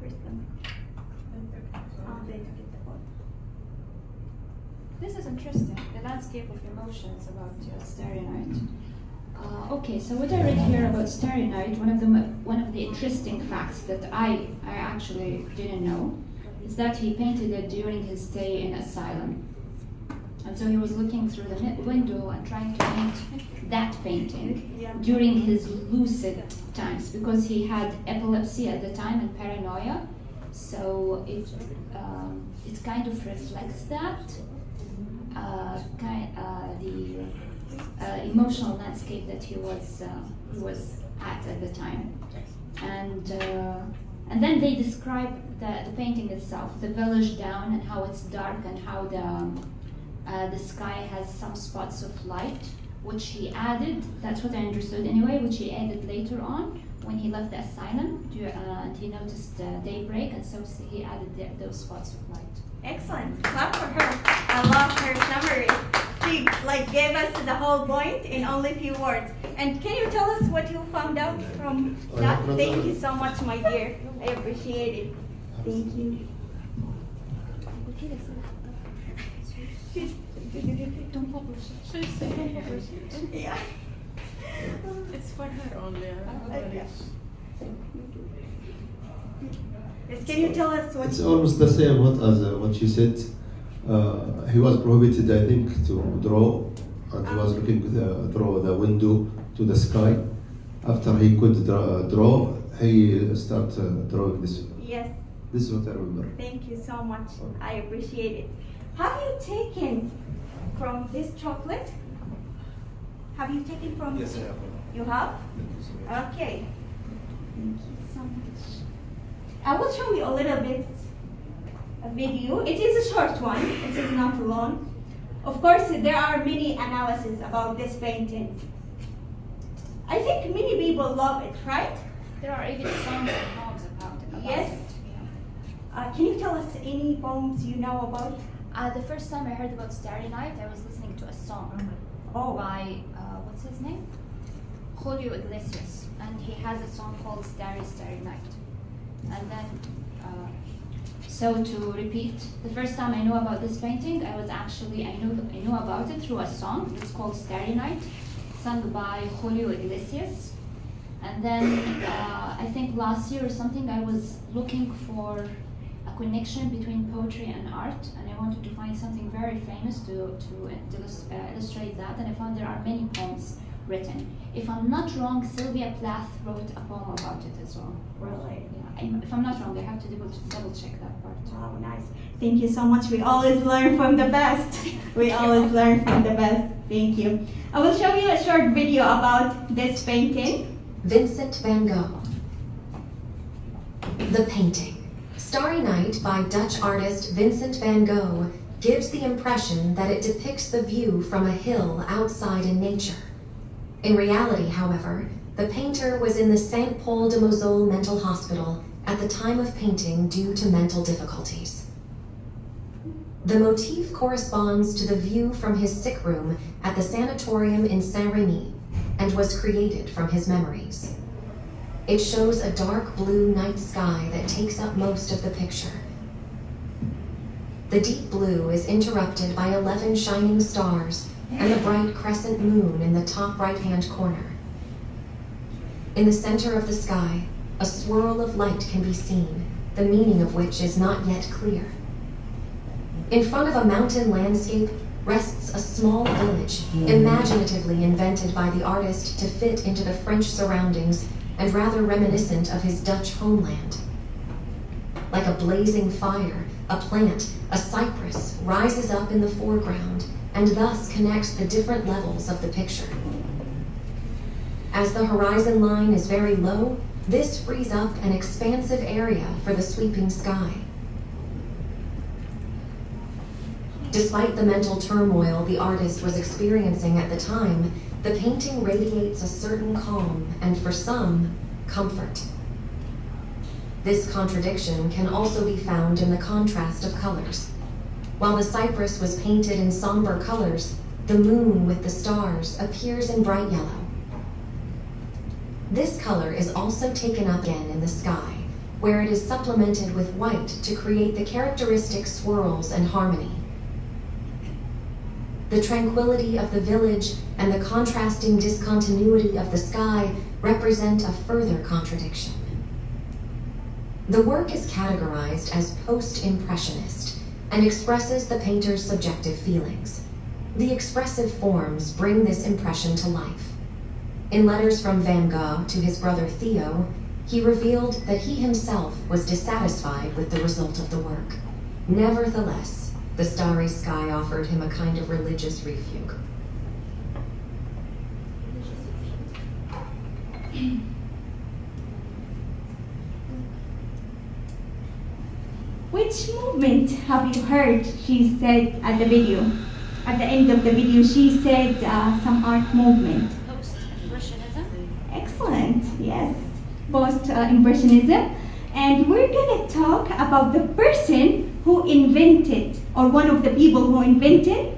First one. They took it the book. This is interesting. The landscape of emotions about Starry Night. Okay, so what I read here about Starry Night, one of the interesting facts that I actually didn't know is that he painted it during his stay in asylum. And so he was looking through the window and trying to paint that painting during his lucid times, because he had epilepsy at the time and paranoia. So it kind of reflects that, the emotional landscape that he was at the time. And then they describe the painting itself, the village down, and how it's dark, and how the sky has some spots of light, which he added. That's what I understood anyway, which he added later on when he left the asylum, and he noticed daybreak, and so he added those spots of light. Excellent. Clap for her. I love her summary. She gave us the whole point in only a few words. And can you tell us what you found out from that? Thank you so much, my dear. I appreciate it. Thank you. Don't publish it. Yeah. It's for her only. Yes, can you tell us what? It's almost the same as what you said. He was prohibited, I think, to draw, and he was looking to draw the window to the sky. After he could draw, he started drawing this. Yes. This is what I remember. Thank you so much. I appreciate it. Have you taken from this chocolate? Have you taken from? Yes, I have. You have? Okay. Thank you so much. I will show you a little bit video. It is a short one. It is not long. Of course, there are many analyses about this painting. I think many people love it, right? There are even songs and poems about it. Yes. Can you tell us any poems you know about? The first time I heard about Starry Night, I was listening to a song by, what's his name? Julio Iglesias. And he has a song called Starry, Starry Night. And then, so to repeat, the first time I knew about this painting, I knew about it through a song. It's called Starry Night, sung by Julio Iglesias. And then I think last year or something, I was looking for a connection between poetry and art, and I wanted to find something very famous to illustrate that, and I found there are many poems written. If I'm not wrong, Sylvia Plath wrote a poem about it as well. Really? Yeah. If I'm not wrong, I have to double check that part. Oh, nice. Thank you so much. We always learn from the best. We always learn from the best. Thank you. I will show you a short video about this painting. Vincent van Gogh. The painting. Starry Night by Dutch artist Vincent van Gogh gives the impression that it depicts the view from a hill outside in nature. In reality, however, the painter was in the Saint Paul de Moselle mental hospital at the time of painting due to mental difficulties. The motif corresponds to the view from his sick room at the sanatorium in Saint-Rémy and was created from his memories. It shows a dark blue night sky that takes up most of the picture. The deep blue is interrupted by 11 shining stars and the bright crescent moon in the top right-hand corner. In the center of the sky, a swirl of light can be seen, the meaning of which is not yet clear. In front of a mountain landscape rests a small village, imaginatively invented by the artist to fit into the French surroundings and rather reminiscent of his Dutch homeland. Like a blazing fire, a plant, a cypress, rises up in the foreground and thus connects the different levels of the picture. As the horizon line is very low, this frees up an expansive area for the sweeping sky. Despite the mental turmoil the artist was experiencing at the time, the painting radiates a certain calm and, for some, comfort. This contradiction can also be found in the contrast of colors. While the cypress was painted in somber colors, the moon with the stars appears in bright yellow. This color is also taken up again in the sky, where it is supplemented with white to create the characteristic swirls and harmony. The tranquility of the village and the contrasting discontinuity of the sky represent a further contradiction. The work is categorized as post-impressionist and expresses the painter's subjective feelings. The expressive forms bring this impression to life. In letters from Van Gogh to his brother Theo, he revealed that he himself was dissatisfied with the result of the work. Nevertheless, the starry sky offered him a kind of religious refuge. Which movement have you heard she said at the video? At the end of the video, she said some art movement. Post-Impressionism. Excellent, yes. Post-Impressionism. And we're gonna talk about the person who invented, or one of the people who invented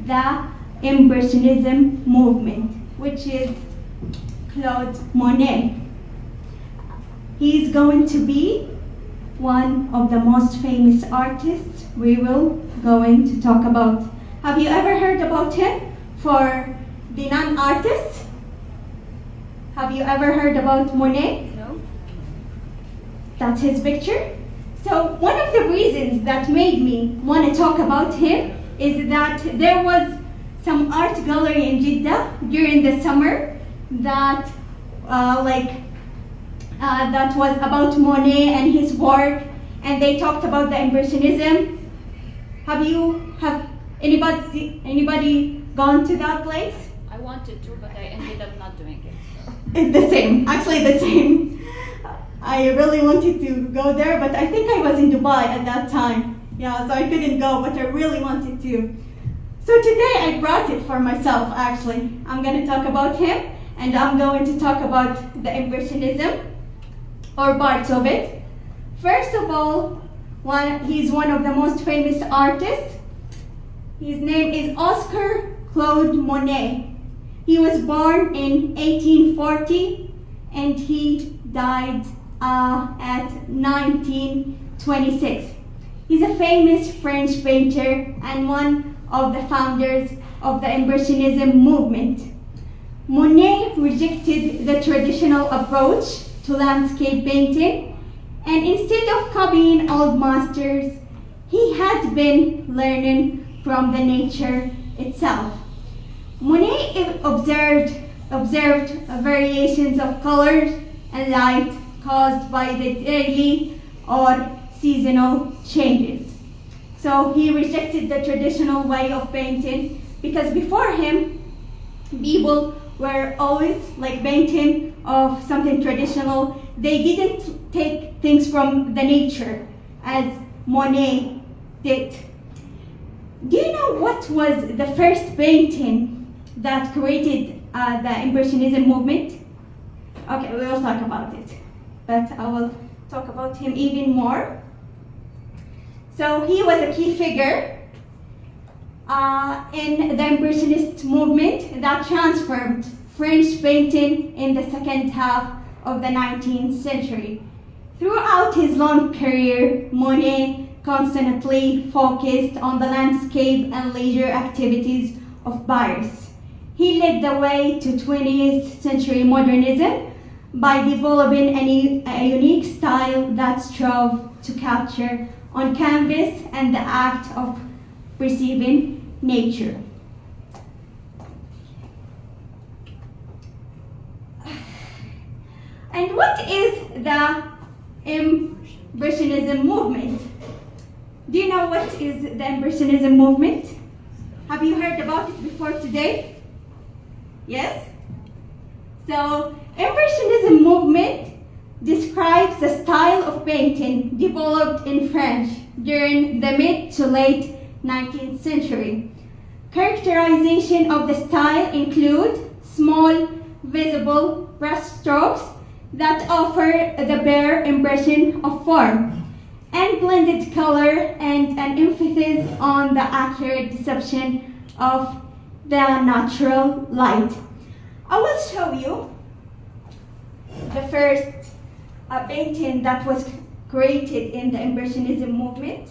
the Impressionism movement, which is Claude Monet. He's going to be one of the most famous artists we will going to talk about. Have you ever heard about him? For the non-artists, have you ever heard about Monet? No. That's his picture. So one of the reasons that made me want to talk about him is that there was some art gallery in Jeddah during the summer that that was about Monet and his work, and they talked about the Impressionism. Have anybody gone to that place? I wanted to, but I ended up not doing it. It's the same, actually the same. I really wanted to go there, but I think I was in Dubai at that time. Yeah, so I couldn't go, but I really wanted to. So today I brought it for myself, actually. I'm going to talk about him, and I'm going to talk about the Impressionism, or parts of it. First of all, he's one of the most famous artists. His name is Oscar Claude Monet. He was born in 1840, and he died at 1926. He's a famous French painter and one of the founders of the Impressionism movement. Monet rejected the traditional approach to landscape painting, and instead of copying old masters, he had been learning from the nature itself. Monet observed variations of colors and light caused by the daily or seasonal changes. So he rejected the traditional way of painting because before him, people were always like painting of something traditional. They didn't take things from the nature as Monet did. Do you know what was the first painting that created the Impressionism movement? Okay, we will talk about it, but I will talk about him even more. So he was a key figure in the Impressionist movement that transformed French painting in the second half of the 19th century. Throughout his long career, Monet constantly focused on the landscape and leisure activities of Paris. He led the way to 20th century modernism by developing a unique style that strove to capture on canvas and the act of perceiving nature. And what is the Impressionism movement? Do you know what is the Impressionism movement? Have you heard about it before today? Yes? So, Impressionism movement describes the style of painting developed in France during the mid to late 19th century. Characterization of the style include small, visible brushstrokes that offer the bare impression of form, and blended color and an emphasis on the accurate deception of the natural light. I will show you the first painting that was created in the Impressionism movement.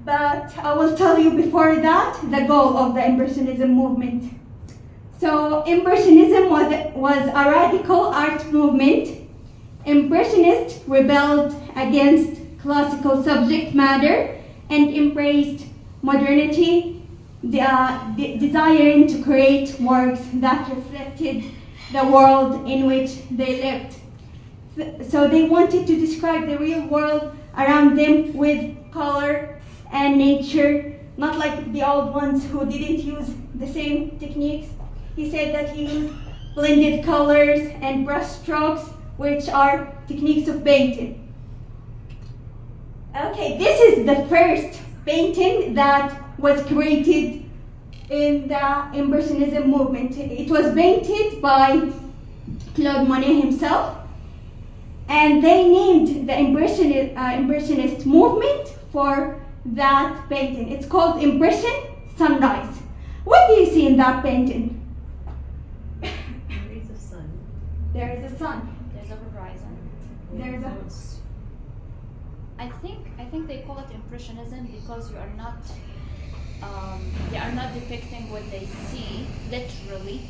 But I will tell you before that the goal of the Impressionism movement. So Impressionism was a radical art movement. Impressionists rebelled against classical subject matter and embraced modernity, desiring to create works that reflected the world in which they lived. So they wanted to describe the real world around them with color and nature, not like the old ones who didn't use the same techniques. He said that he used blended colors and brush strokes, which are techniques of painting. Okay, this is the first painting that was created in the Impressionism movement. It was painted by Claude Monet himself, and they named the Impressionist movement for that painting. It's called Impression Sunrise. What do you see in that painting? There is a sun. There is a sun. There's a horizon. There's a... I think they call it Impressionism because you are not they are not depicting what they see literally,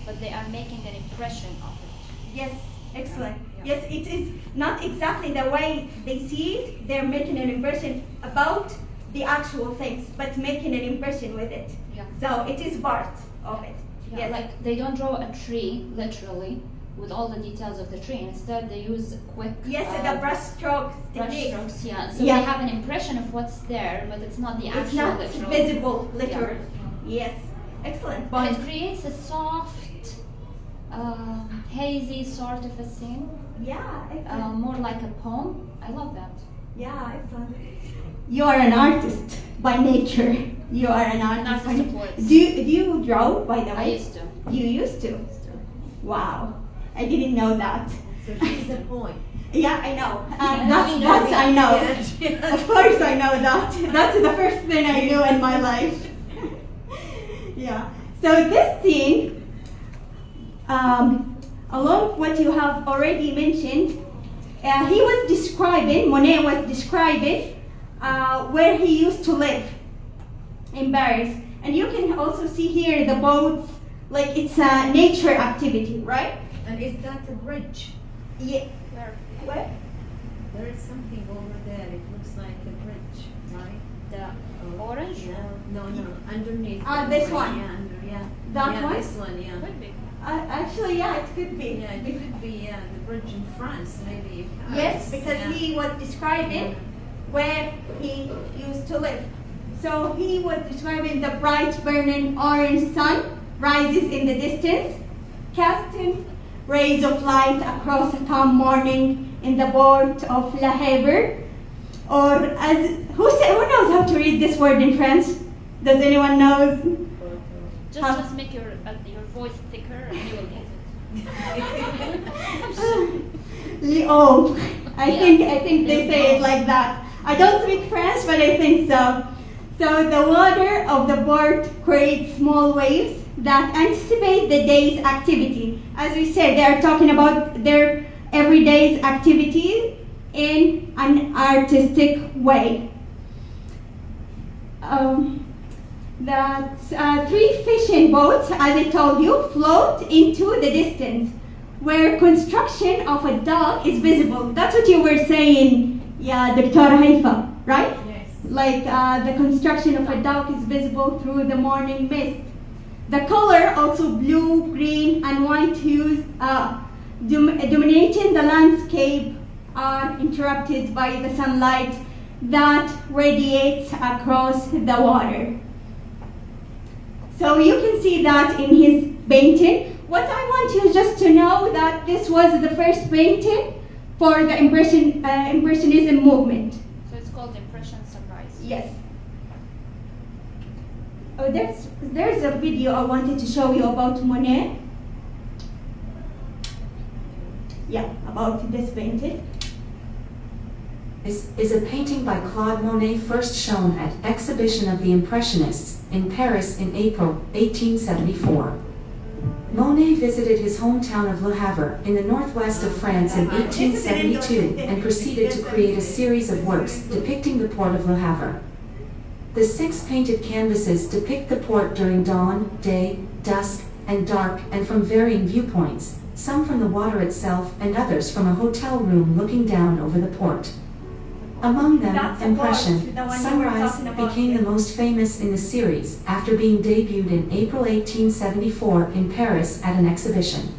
but they are making an impression of it. Yes, excellent. Yeah. Yes, it is not exactly the way they see it. They're making an impression about the actual things, but making an impression with it. Yeah. So it is part of it. Yeah, yes. Like they don't draw a tree literally with all the details of the tree. Instead, they use quick. Yes, the brush strokes. Brushstrokes, yeah. So they have an impression of what's there, but it's not the actual. It's not literal. visible, literal. Yeah. Yes, excellent. But it creates a soft, hazy sort of a scene. Yeah, more like a poem. I love that. Yeah, excellent. You are an artist by nature. You are an artist by nature. Do you draw, by the way? I used to. You used to? Wow. I didn't know that. So she's the point. Yeah, I know. That's I know. Of course I know that. That's the first thing I knew in my life. Yeah. So this scene, along with what you have already mentioned, Monet was describing where he used to live in Paris. And you can also see here the boats, like it's a nature activity, right? And is that a bridge? Yeah. Where? There is something over there. It looks like a bridge, right? The orange? No, underneath. This one? Yeah. That one? This one, yeah. Could be. Actually, yeah, it could be. Yeah, it could be, the bridge in France, maybe. Yes, because he was describing where he used to live. So he was describing the bright burning orange sun rises in the distance, casting rays of light across a calm morning in the port of Le Havre. Or who knows how to read this word in French? Does anyone know? Just make your voice thicker and you will get it. Oh, I think they say it like that. I don't speak French, but I think so. So the water of the port creates small waves that anticipate the day's activity. As we said, they are talking about their everyday's activity in an artistic way. Three fishing boats, as I told you, float into the distance, where construction of a dock is visible. That's what you were saying, yeah, Dr. Haifa, right? Yes. Like the construction of a dock is visible through the morning mist. The color, also blue, green, and white hues, dominating the landscape, are interrupted by the sunlight that radiates across the water. So you can see that in his painting. What I want you just to know that this was the first painting for the Impressionism movement. So it's called Impression Sunrise. Yes. Oh, there's a video I wanted to show you about Monet. Yeah, about this painting. This is a painting by Claude Monet, first shown at Exhibition of the Impressionists in Paris in April 1874. Monet visited his hometown of Le Havre in the northwest of France in 1872 and proceeded to create a series of works depicting the port of Le Havre. The 6 painted canvases depict the port during dawn, day, dusk, and dark, and from varying viewpoints, some from the water itself and others from a hotel room looking down over the port. Among them, Impression, Sunrise, became the most famous in the series after being debuted in April 1874 in Paris at an exhibition.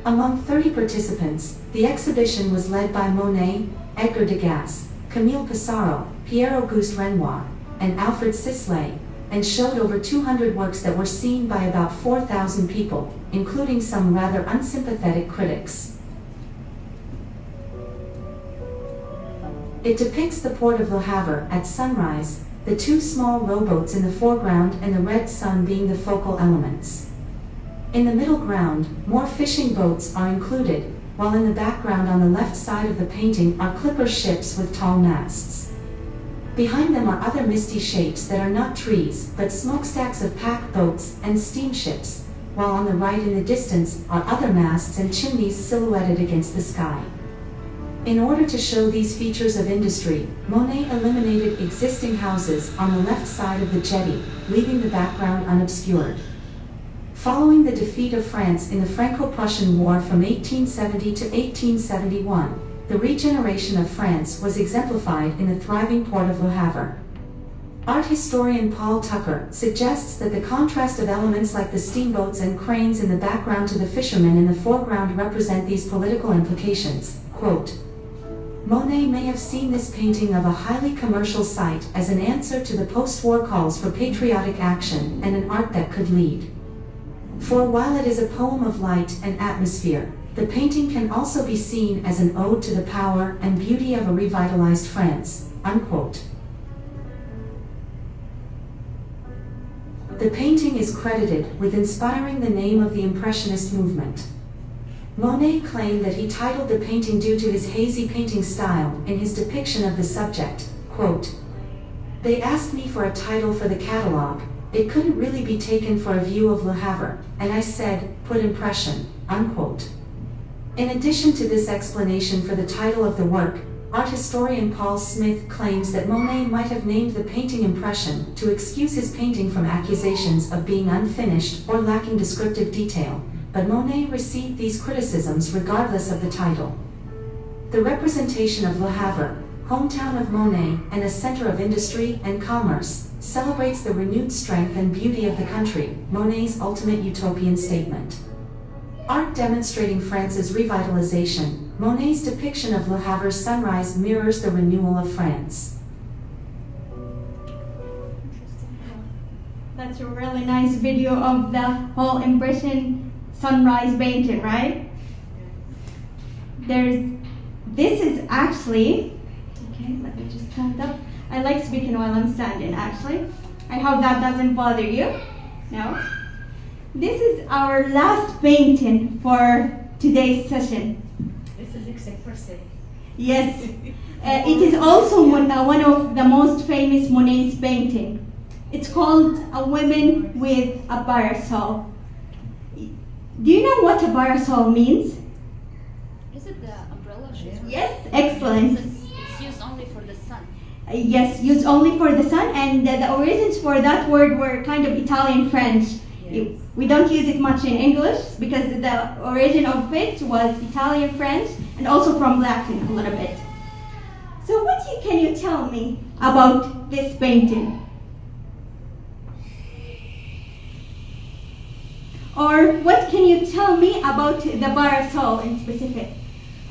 Among 30 participants, the exhibition was led by Monet, Edgar Degas, Camille Pissarro, Pierre-Auguste Renoir, and Alfred Sisley, and showed over 200 works that were seen by about 4,000 people, including some rather unsympathetic critics. It depicts the port of Le Havre at sunrise, the 2 small rowboats in the foreground and the red sun being the focal elements. In the middle ground, more fishing boats are included, while in the background on the left side of the painting are clipper ships with tall masts. Behind them are other misty shapes that are not trees, but smokestacks of pack boats and steamships, while on the right in the distance are other masts and chimneys silhouetted against the sky. In order to show these features of industry, Monet eliminated existing houses on the left side of the jetty, leaving the background unobscured. Following the defeat of France in the Franco-Prussian War from 1870 to 1871, the regeneration of France was exemplified in the thriving port of Le Havre. Art historian Paul Tucker suggests that the contrast of elements like the steamboats and cranes in the background to the fishermen in the foreground represent these political implications. Quote, Monet may have seen this painting of a highly commercial site as an answer to the post-war calls for patriotic action and an art that could lead. For while it is a poem of light and atmosphere, The painting can also be seen as an ode to the power and beauty of a revitalized France, unquote. The painting is credited with inspiring the name of the Impressionist movement. Monet claimed that he titled the painting due to his hazy painting style in his depiction of the subject, quote, "They asked me for a title for the catalogue. It couldn't really be taken for a view of Le Havre, and I said, put impression," unquote. In addition to this explanation for the title of the work, art historian Paul Smith claims that Monet might have named the painting Impression to excuse his painting from accusations of being unfinished or lacking descriptive detail, but Monet received these criticisms regardless of the title. The representation of Le Havre, hometown of Monet and a center of industry and commerce, celebrates the renewed strength and beauty of the country, Monet's ultimate utopian statement. Art demonstrating France's revitalization, Monet's depiction of Le Havre's sunrise mirrors the renewal of France. That's a really nice video of the whole impression sunrise painting, right? This is actually, okay, let me just stand up. I like speaking while I'm standing, actually. I hope that doesn't bother you. No? This is our last painting for today's session. This is expressive. Yes. It is also one of the most famous Monet's painting. It's called A Woman with a Parasol. Do you know what a parasol means? Is it the umbrella she's wearing? Yes, excellent. It's used only for the sun. Yes, used only for the sun, and the origins for that word were kind of Italian French. Yes. We don't use it much in English because the origin of it was Italian French and also from Latin a little bit. So can you tell me about this painting? Or what can you tell me about the parasol in specific?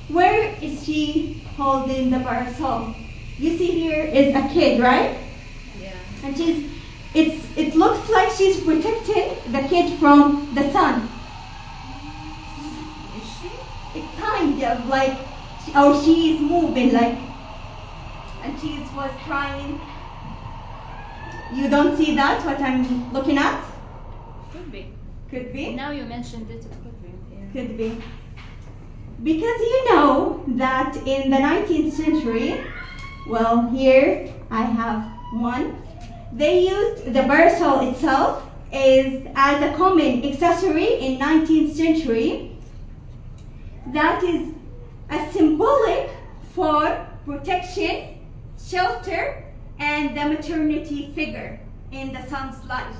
Where is she holding the parasol? You see here is a kid, right? Yeah. And it looks like she's protecting the kid from the sun. Is she? It kind of like, or she is moving like, and she was crying. You don't see that, what I'm looking at? Could be. Could be. Now you mentioned it, it could be. Yeah. Could be. Because you know that in the 19th century, well, here I have one. They used the parasol itself as a common accessory in 19th century. That is a symbolic for protection, shelter, and the maternity figure in the son's life.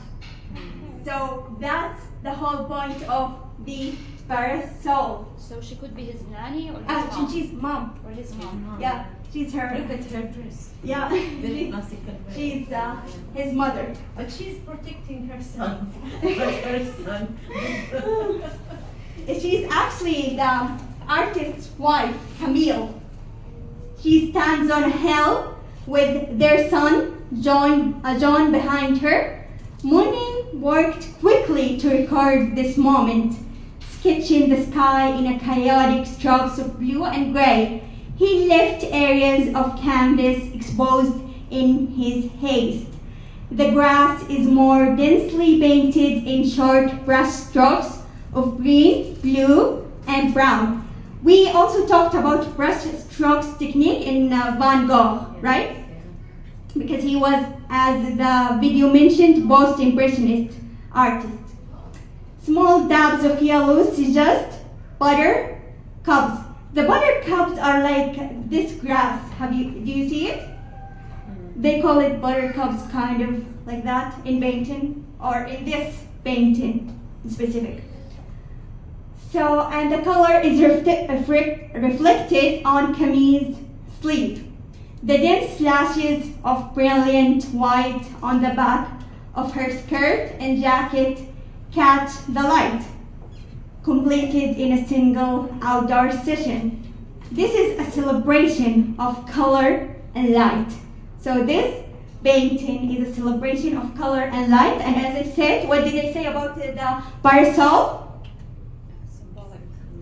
So that's the whole point of the parasol. So she could be his nanny or his mom? She's mom. Or his mom. Yeah, she's her. Look at her dress. Yeah, Very classical. she's his mother. But she's protecting her son. Her son. She's actually the artist's wife, Camille. She stands on a hill with their son, John behind her. Monet worked quickly to record this moment, sketching the sky in a chaotic strokes of blue and gray. He left areas of canvas exposed in his haste. The grass is more densely painted in short brush strokes of green, blue, and brown. We also talked about brush strokes technique in Van Gogh, right? Because he was, as the video mentioned, most impressionist artist. Small dabs of yellow suggest butter cups. The butter cups are like this grass. Do you see it? They call it butter cups, kind of like that in painting, or in this painting in specific. So, and the color is reflected on Camille's sleeve. The dense slashes of brilliant white on the back of her skirt and jacket catch the light, completed in a single outdoor session. This is a celebration of color and light. So this painting is a celebration of color and light. And as I said, what did I say about the parasol?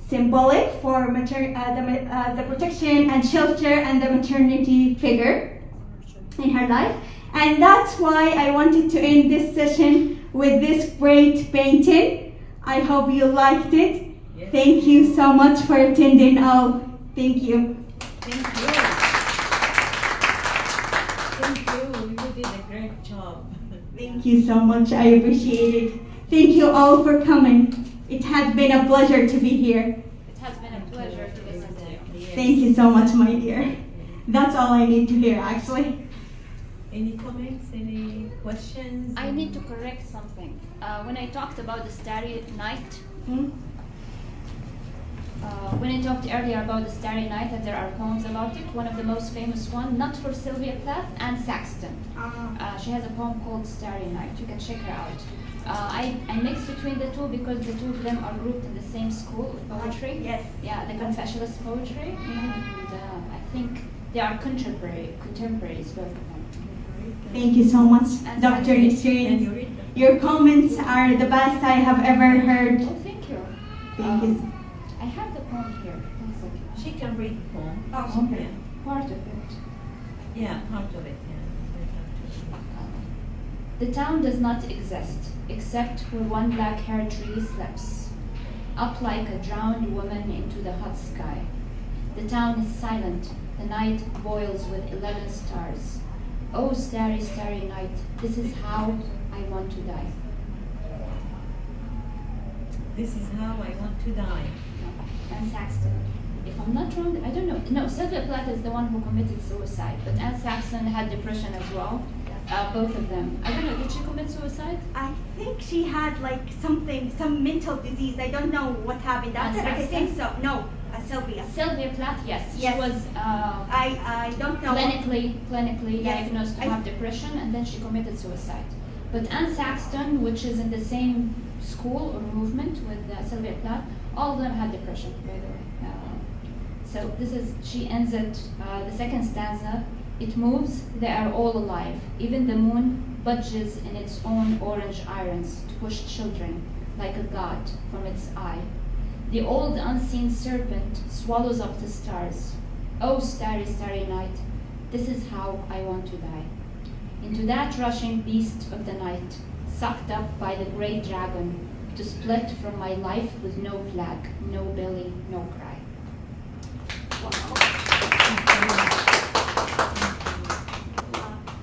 symbolic for the protection and shelter and the maternity figure in her life. And that's why I wanted to end this session with this great painting. I hope you liked it. Yes. Thank you so much for attending all. Thank you. Thank you. Thank you. You did a great job. Thank you so much. I appreciate it. Thank you all for coming. It has been a pleasure to be here. It has been a pleasure to listen to you. Yes. Thank you so much, my dear. That's all I need to hear, actually. Any comments? Any questions? I need to correct something. When I talked about the Starry Night, when I talked earlier about the Starry Night, that there are poems about it, one of the most famous one, not for Sylvia Plath, Anne Saxton. She has a poem called Starry Night. You can check her out. I mixed between the two because the two of them are grouped in the same school of poetry. Yes. Yeah, the confessionalist poetry. And I think they are contemporaries, both of them. Thank you so much, Dr. Nisreen. Your comments are the best I have ever heard. Oh, thank you. Thank you. I have the poem here. She can read the poem. Oh, okay. Part of it. Yeah, part of it. The town does not exist, except where one black-haired tree slips, up like a drowned woman into the hot sky. The town is silent, the night boils with 11 stars. Oh, starry, starry night, this is how I want to die. This is how I want to die. Anne Saxton. If I'm not wrong, I don't know. No, Sylvia Plath is the one who committed suicide, but Anne Saxton had depression as well. Both of them. I don't know, did she commit suicide? I think she had like some mental disease. I don't know what happened after. I think so. No, Sylvia. Sylvia Plath, yes. Yes. She was I don't know. Clinically Yes. diagnosed to have depression, and then she committed suicide. But Anne Saxton, which is in the same school or movement with Sylvia Plath, all of them had depression, by the way. So she ends it, the second stanza. It moves, they are all alive. Even the moon budges in its own orange irons to push children like a god from its eye. The old unseen serpent swallows up the stars. Oh, starry, starry night, this is how I want to die. Into that rushing beast of the night, sucked up by the great dragon, to split from my life with no flag, no belly, no cry.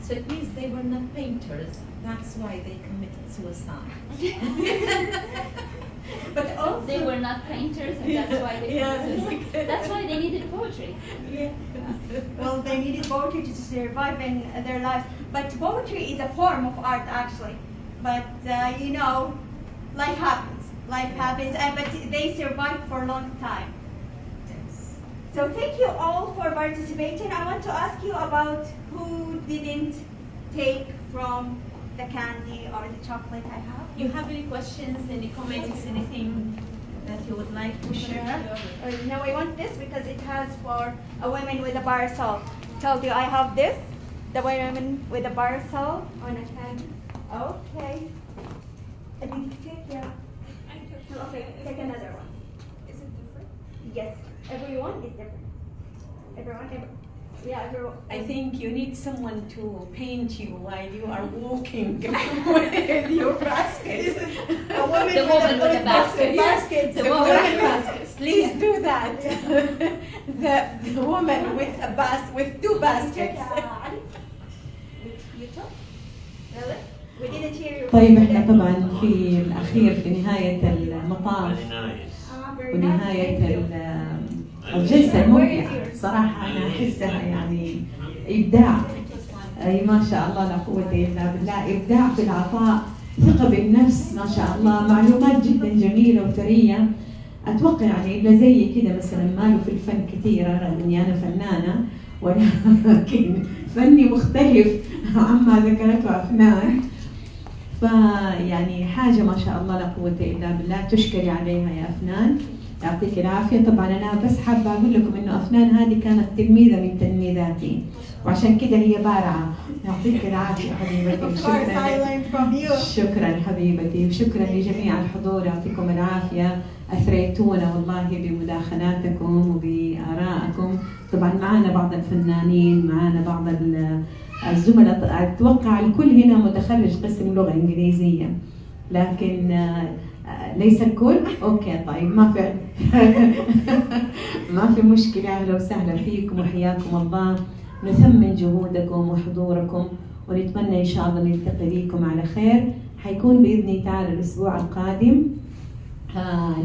So it means they were not painters. That's why they committed suicide. But also they were not painters, and that's why they committed suicide. That's why they needed poetry. Yeah. Well, they needed poetry to survive in their lives. But poetry is a form of art, actually. But life happens. Life happens, but they survived for a long time. So thank you all for participating. I want to ask you about who didn't take from the candy or the chocolate I have. You have any questions, any comments, anything that you would like to share? No, I want this because it has for a woman with a parasol. Told you I have this, the woman with a parasol on a candy. Okay. Did you take? Yeah. Okay, take another one. Is it different? Yes. Everyone is different. Everyone. I think you need someone to paint you while you are walking with your basket. The woman with a basket. The woman with baskets. Please do that. The woman with two baskets. You took? Really? We didn't hear you. طيب احنا طبعا في الأخير في نهاية المطاف ونهاية الجلسة الممتعة صراحة أنا أحسها يعني إبداع. أي ما شاء الله لا قوة إلا بالله، إبداع في العطاء، ثقة بالنفس ما شاء الله، معلومات جدا جميلة وثرية. أتوقع يعني إلا زي كده مثلا ماله في الفن كثيرة رغم إني أنا فنانة، ولكن فني مختلف عما ذكرته أفنان. فيعني حاجة ما شاء الله لا قوة إلا بالله، تشكري عليها يا أفنان، يعطيك العافية. طبعا أنا بس حابة أقول لكم إنه أفنان هذه كانت تلميذة من تلميذاتي، وعشان كده هي بارعة. يعطيك العافية حبيبتي. شكرا حبيبتي، وشكرا لجميع الحضور، يعطيكم العافية. أثريتونا والله بمداخلاتكم وبآرائكم. طبعا معنا بعض الفنانين، معنا بعض الزملاء، أتوقع الكل هنا متخرج قسم لغة إنجليزية، لكن ليس الكل. أوكي طيب، ما في مشكلة. أهلا وسهلا فيكم وحياكم الله. نثمن جهودكم وحضوركم، ونتمنى إن شاء الله نلتقي بكم على خير. حيكون بإذن الله تعالى الأسبوع القادم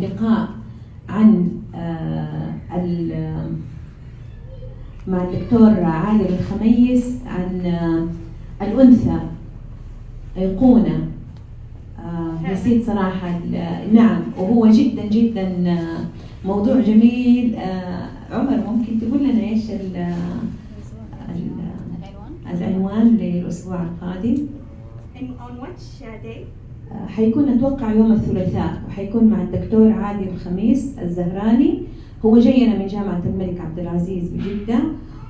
لقاء عن مع الدكتور عادل الخميس عن الأنثى أيقونة. نسيت صراحة. نعم، وهو جدا جدا موضوع جميل. عمر ممكن تقول لنا إيش العنوان للأسبوع القادم؟ On which day? حيكون أتوقع يوم الثلاثاء، وحيكون مع الدكتور عادل الخميس الزهراني. هو جاينا من جامعة الملك عبد العزيز بجدة،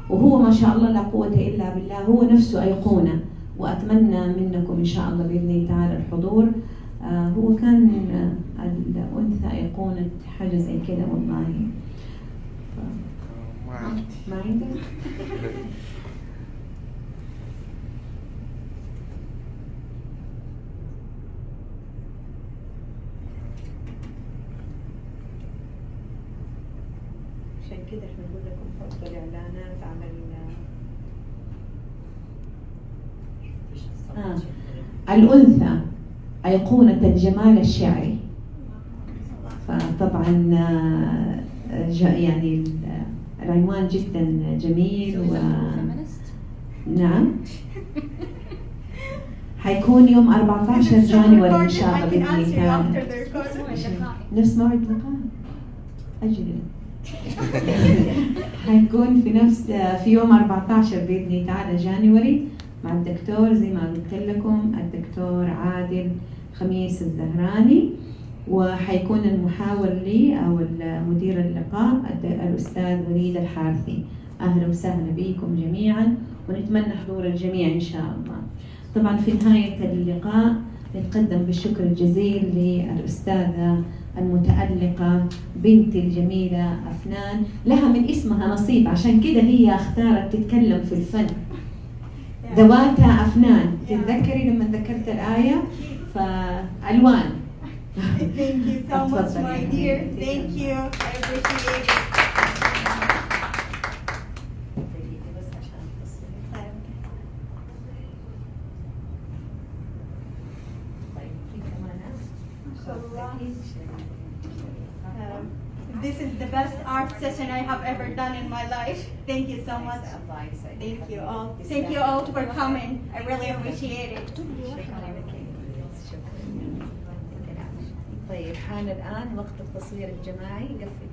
وهو ما شاء الله لا قوة إلا بالله، هو نفسه أيقونة. وأتمنى منكم إن شاء الله بإذن الله تعالى الحضور. هو كان الأنثى أيقونة حاجة زي كده والله. ما عندي. عشان كده احنا نقول لكم حطوا الإعلانات على الأنثى أيقونة الجمال الشعري. فطبعا يعني العنوان جدا جميل. نعم، حيكون يوم 14 جانوري إن شاء الله بإذن الله تعالى. نفس موعد اللقاء. أجل حيكون في يوم 14 بإذن الله تعالى جانوري مع الدكتور زي ما قلت لكم الدكتور عادل خميس الزهراني، وحيكون المحاور لي أو مدير اللقاء الأستاذ وليد الحارثي. أهلا وسهلا بكم جميعا، ونتمنى حضور الجميع إن شاء الله. طبعا في نهاية اللقاء نتقدم بالشكر الجزيل للأستاذة المتألقة بنتي الجميلة أفنان. لها من اسمها نصيب، عشان كده هي اختارت تتكلم في الفن. ذواتها أفنان. تتذكري لما ذكرت الآية؟ فألوان. Thank you so much, my dear. Thank you. I appreciate it. This is the best art session I have ever done in my life. Thank you so much. Thank you all. Thank you all for coming. I really appreciate it. طيب، حان الآن وقت التصوير الجماعي. قفل.